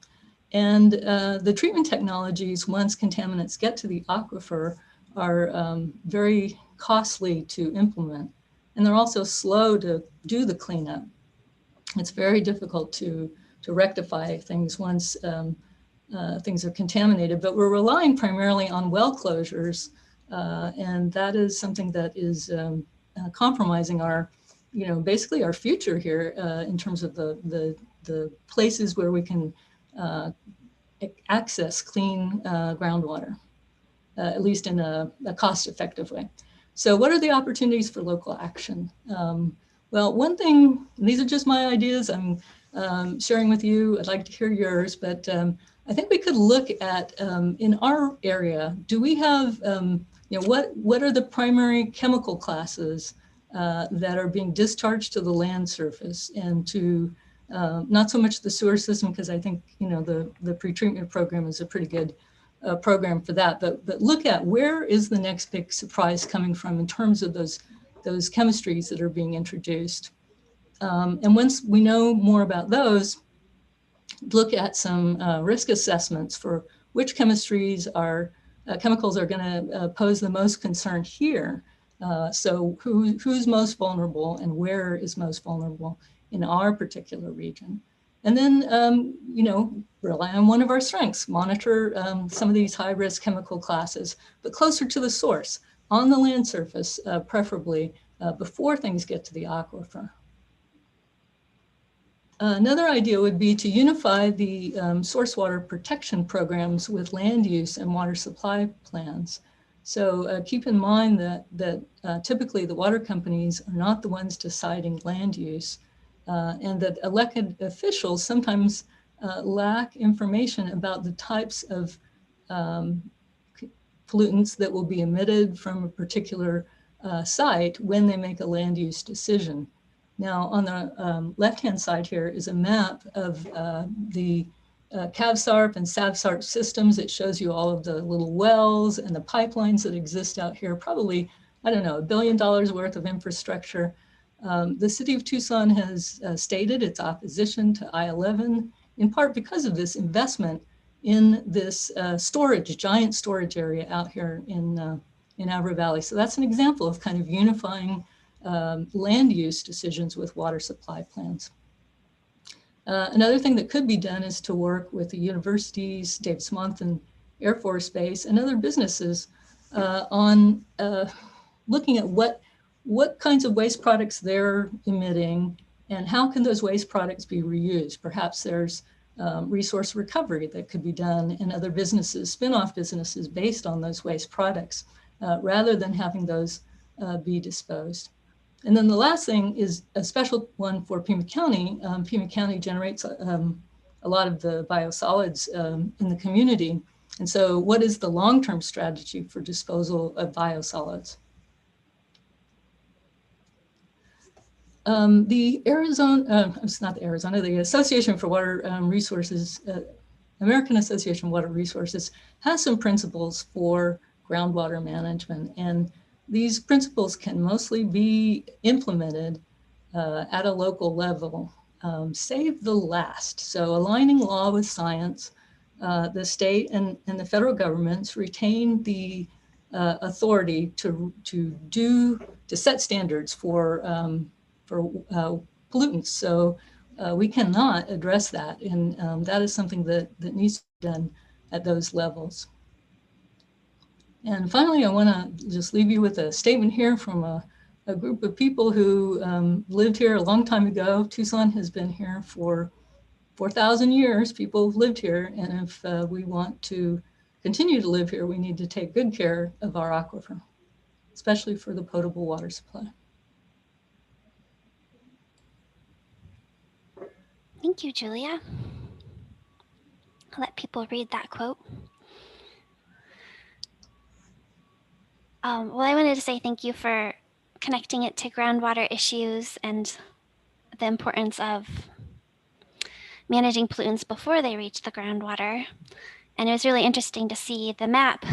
And the treatment technologies, once contaminants get to the aquifer, are very costly to implement. And they're also slow to do the cleanup. It's very difficult to rectify things once things are contaminated, but we're relying primarily on well closures. And that is something that is compromising our, basically our future here in terms of the places where we can access clean groundwater, at least in a cost-effective way. So what are the opportunities for local action? Well, one thing, these are just my ideas I'm sharing with you. I'd like to hear yours, but I think we could look at, in our area, do we have, what are the primary chemical classes that are being discharged to the land surface and to not so much the sewer system, because I think, you know, the pretreatment program is a pretty good program for that, but look at where is the next big surprise coming from in terms of those chemistries that are being introduced. And once we know more about those, look at some risk assessments for which chemistries are chemicals are going to pose the most concern here. So who's most vulnerable and where is most vulnerable in our particular region. And then, you know, rely on one of our strengths, monitor some of these high-risk chemical classes, but closer to the source, on the land surface, preferably before things get to the aquifer. Another idea would be to unify the source water protection programs with land use and water supply plans. So keep in mind that typically the water companies are not the ones deciding land use, and that elected officials sometimes lack information about the types of pollutants that will be emitted from a particular site when they make a land use decision. Now, on the left-hand side here is a map of the CAVSARP and SAVSARP systems. It shows you all of the little wells and the pipelines that exist out here, probably, I don't know, $1 billion worth of infrastructure. The city of Tucson has stated its opposition to I-11, in part because of this investment in this giant storage area out here in Avra Valley. So that's an example of kind of unifying land use decisions with water supply plans. Another thing that could be done is to work with the universities, Davis-Monthan Air Force Base, and other businesses on looking at what kinds of waste products they're emitting and how can those waste products be reused. Perhaps there's resource recovery that could be done in other businesses, spin-off businesses based on those waste products, rather than having those be disposed. And then the last thing is a special one for Pima County. Pima County generates a lot of the biosolids in the community. And so what is the long-term strategy for disposal of biosolids? The Association for Water Resources, American Association of Water Resources has some principles for groundwater management. And these principles can mostly be implemented at a local level. Save the last. So aligning law with science, the state and the federal governments retain the authority to set standards for pollutants. So we cannot address that. And that is something that needs to be done at those levels. And finally, I want to just leave you with a statement here from a group of people who lived here a long time ago. Tucson has been here for 4,000 years. People have lived here. And if we want to continue to live here, we need to take good care of our aquifer, especially for the potable water supply. Thank you, Julia. I'll let people read that quote. Well, I wanted to say thank you for connecting it to groundwater issues and the importance of managing pollutants before they reach the groundwater. And it was really interesting to see the map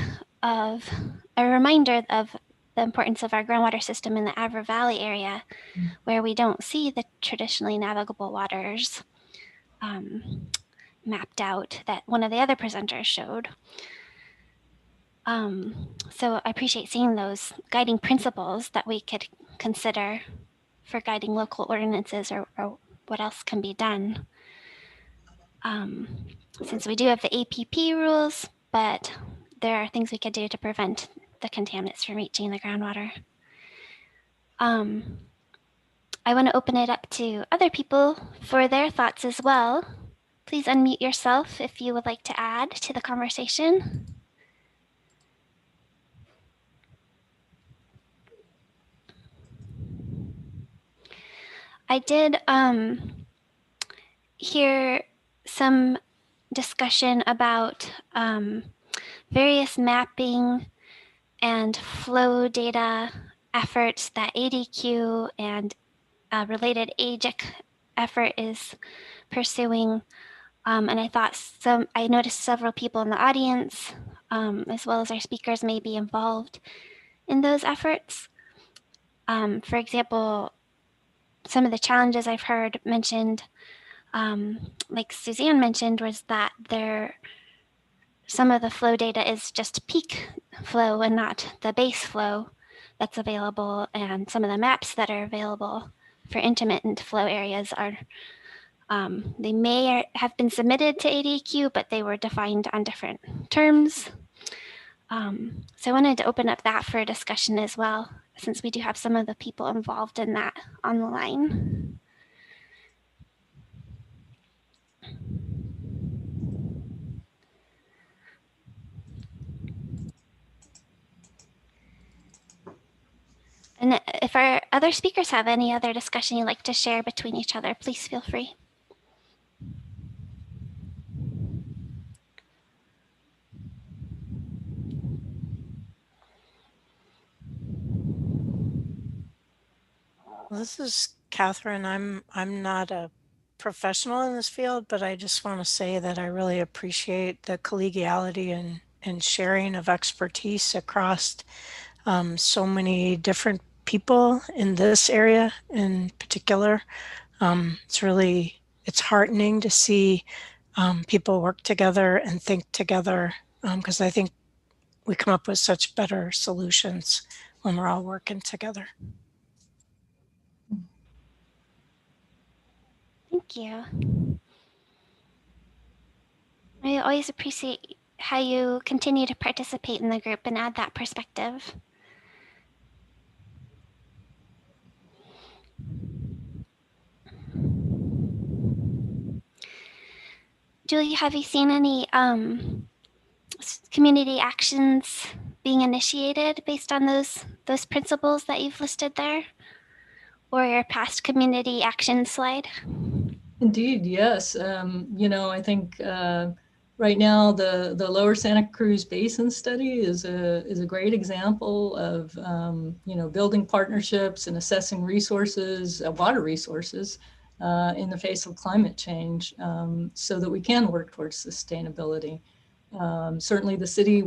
of a reminder of the importance of our groundwater system in the Avra Valley area, where we don't see the traditionally navigable waters mapped out that one of the other presenters showed. So I appreciate seeing those guiding principles that we could consider for guiding local ordinances or what else can be done. Since we do have the APP rules, but there are things we could do to prevent the contaminants from reaching the groundwater. I want to open it up to other people for their thoughts as well. Please unmute yourself if you would like to add to the conversation. I did hear some discussion about various mapping and flow data efforts that ADQ and a related AGIC effort is pursuing. And I noticed several people in the audience, as well as our speakers, may be involved in those efforts. For example, some of the challenges I've heard mentioned, like Suzanne mentioned, was that some of the flow data is just peak flow and not the base flow that's available. And some of the maps that are available for intermittent flow areas are, they may have been submitted to ADQ, but they were defined on different terms. So I wanted to open up that for a discussion as well, since we do have some of the people involved in that on the line. And if our other speakers have any other discussion you'd like to share between each other, please feel free. Well, this is Catherine. I'm not a professional in this field, but I just want to say that I really appreciate the collegiality and sharing of expertise across so many different people in this area in particular. It's heartening to see people work together and think together, because I think we come up with such better solutions when we're all working together. Thank you. I always appreciate how you continue to participate in the group and add that perspective. Julie, have you seen any community actions being initiated based on those principles that you've listed there, or your past community action slide? Indeed, yes. I think right now the Lower Santa Cruz Basin study is a great example of building partnerships and assessing resources, water resources, in the face of climate change, so that we can work towards sustainability. Certainly, the city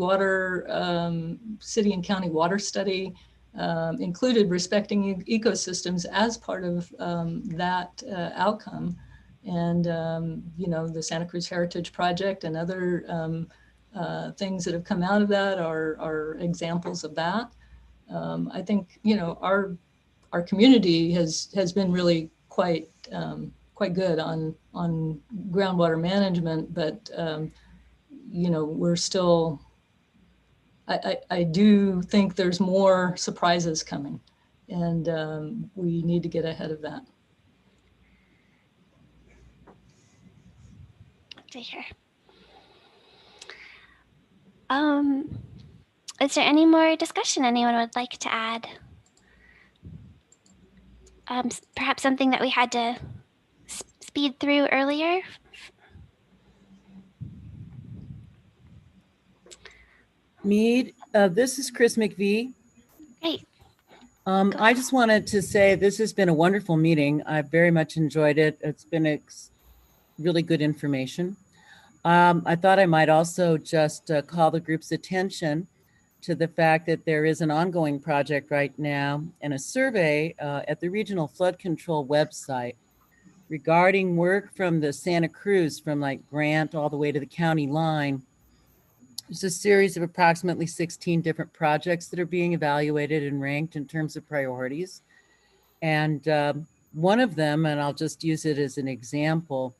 and county water study included respecting ecosystems as part of that outcome. And, the Santa Cruz Heritage Project and other things that have come out of that are examples of that. I think, our community has been really quite good on groundwater management, but, we're still, I do think there's more surprises coming, and we need to get ahead of that. To hear. Is there any more discussion anyone would like to add? Perhaps something that we had to speed through earlier? Mead, this is Chris McVie. Great. I just wanted to say this has been a wonderful meeting. I've very much enjoyed it. It's been really good information. I thought I might also just call the group's attention to the fact that there is an ongoing project right now and a survey at the Regional Flood Control website regarding work from the Santa Cruz, from like Grant all the way to the county line. There's a series of approximately 16 different projects that are being evaluated and ranked in terms of priorities. And one of them, and I'll just use it as an example,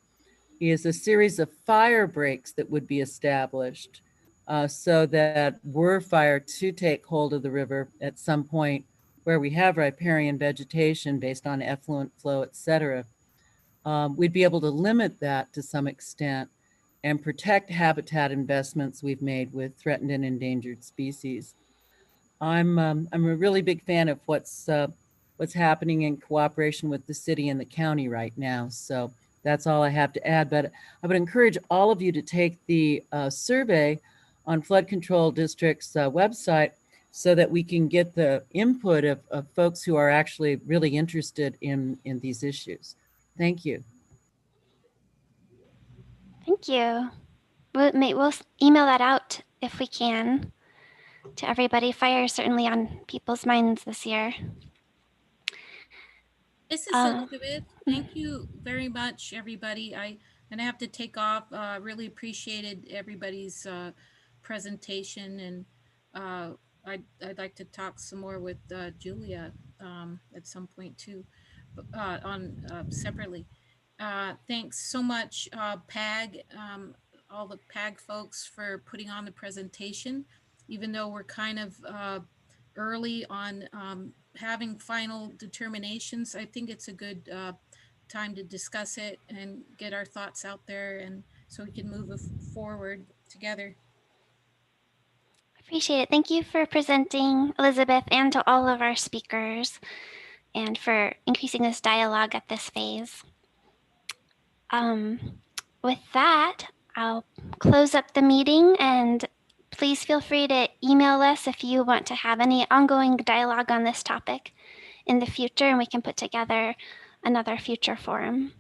is a series of fire breaks that would be established so that were fire to take hold of the river at some point where we have riparian vegetation based on effluent flow, et cetera, we'd be able to limit that to some extent and protect habitat investments we've made with threatened and endangered species. I'm a really big fan of what's happening in cooperation with the city and the county right now. So that's all I have to add. But I would encourage all of you to take the survey on Flood Control District's website so that we can get the input of folks who are actually really interested in these issues. Thank you. Thank you. We'll email that out if we can to everybody. Fire is certainly on people's minds this year. This is Elizabeth. Thank you very much, everybody. I'm gonna have to take off. Really appreciated everybody's presentation, and I'd like to talk some more with Julia at some point too, separately. Thanks so much, PAG, all the PAG folks for putting on the presentation, even though we're kind of early on having final determinations. I think it's a good time to discuss it and get our thoughts out there, and so we can move forward together. Appreciate it. Thank you for presenting, Elizabeth, and to all of our speakers, and for increasing this dialogue at this phase. With that, I'll close up the meeting, and please feel free to email us if you want to have any ongoing dialogue on this topic in the future, and we can put together another future forum.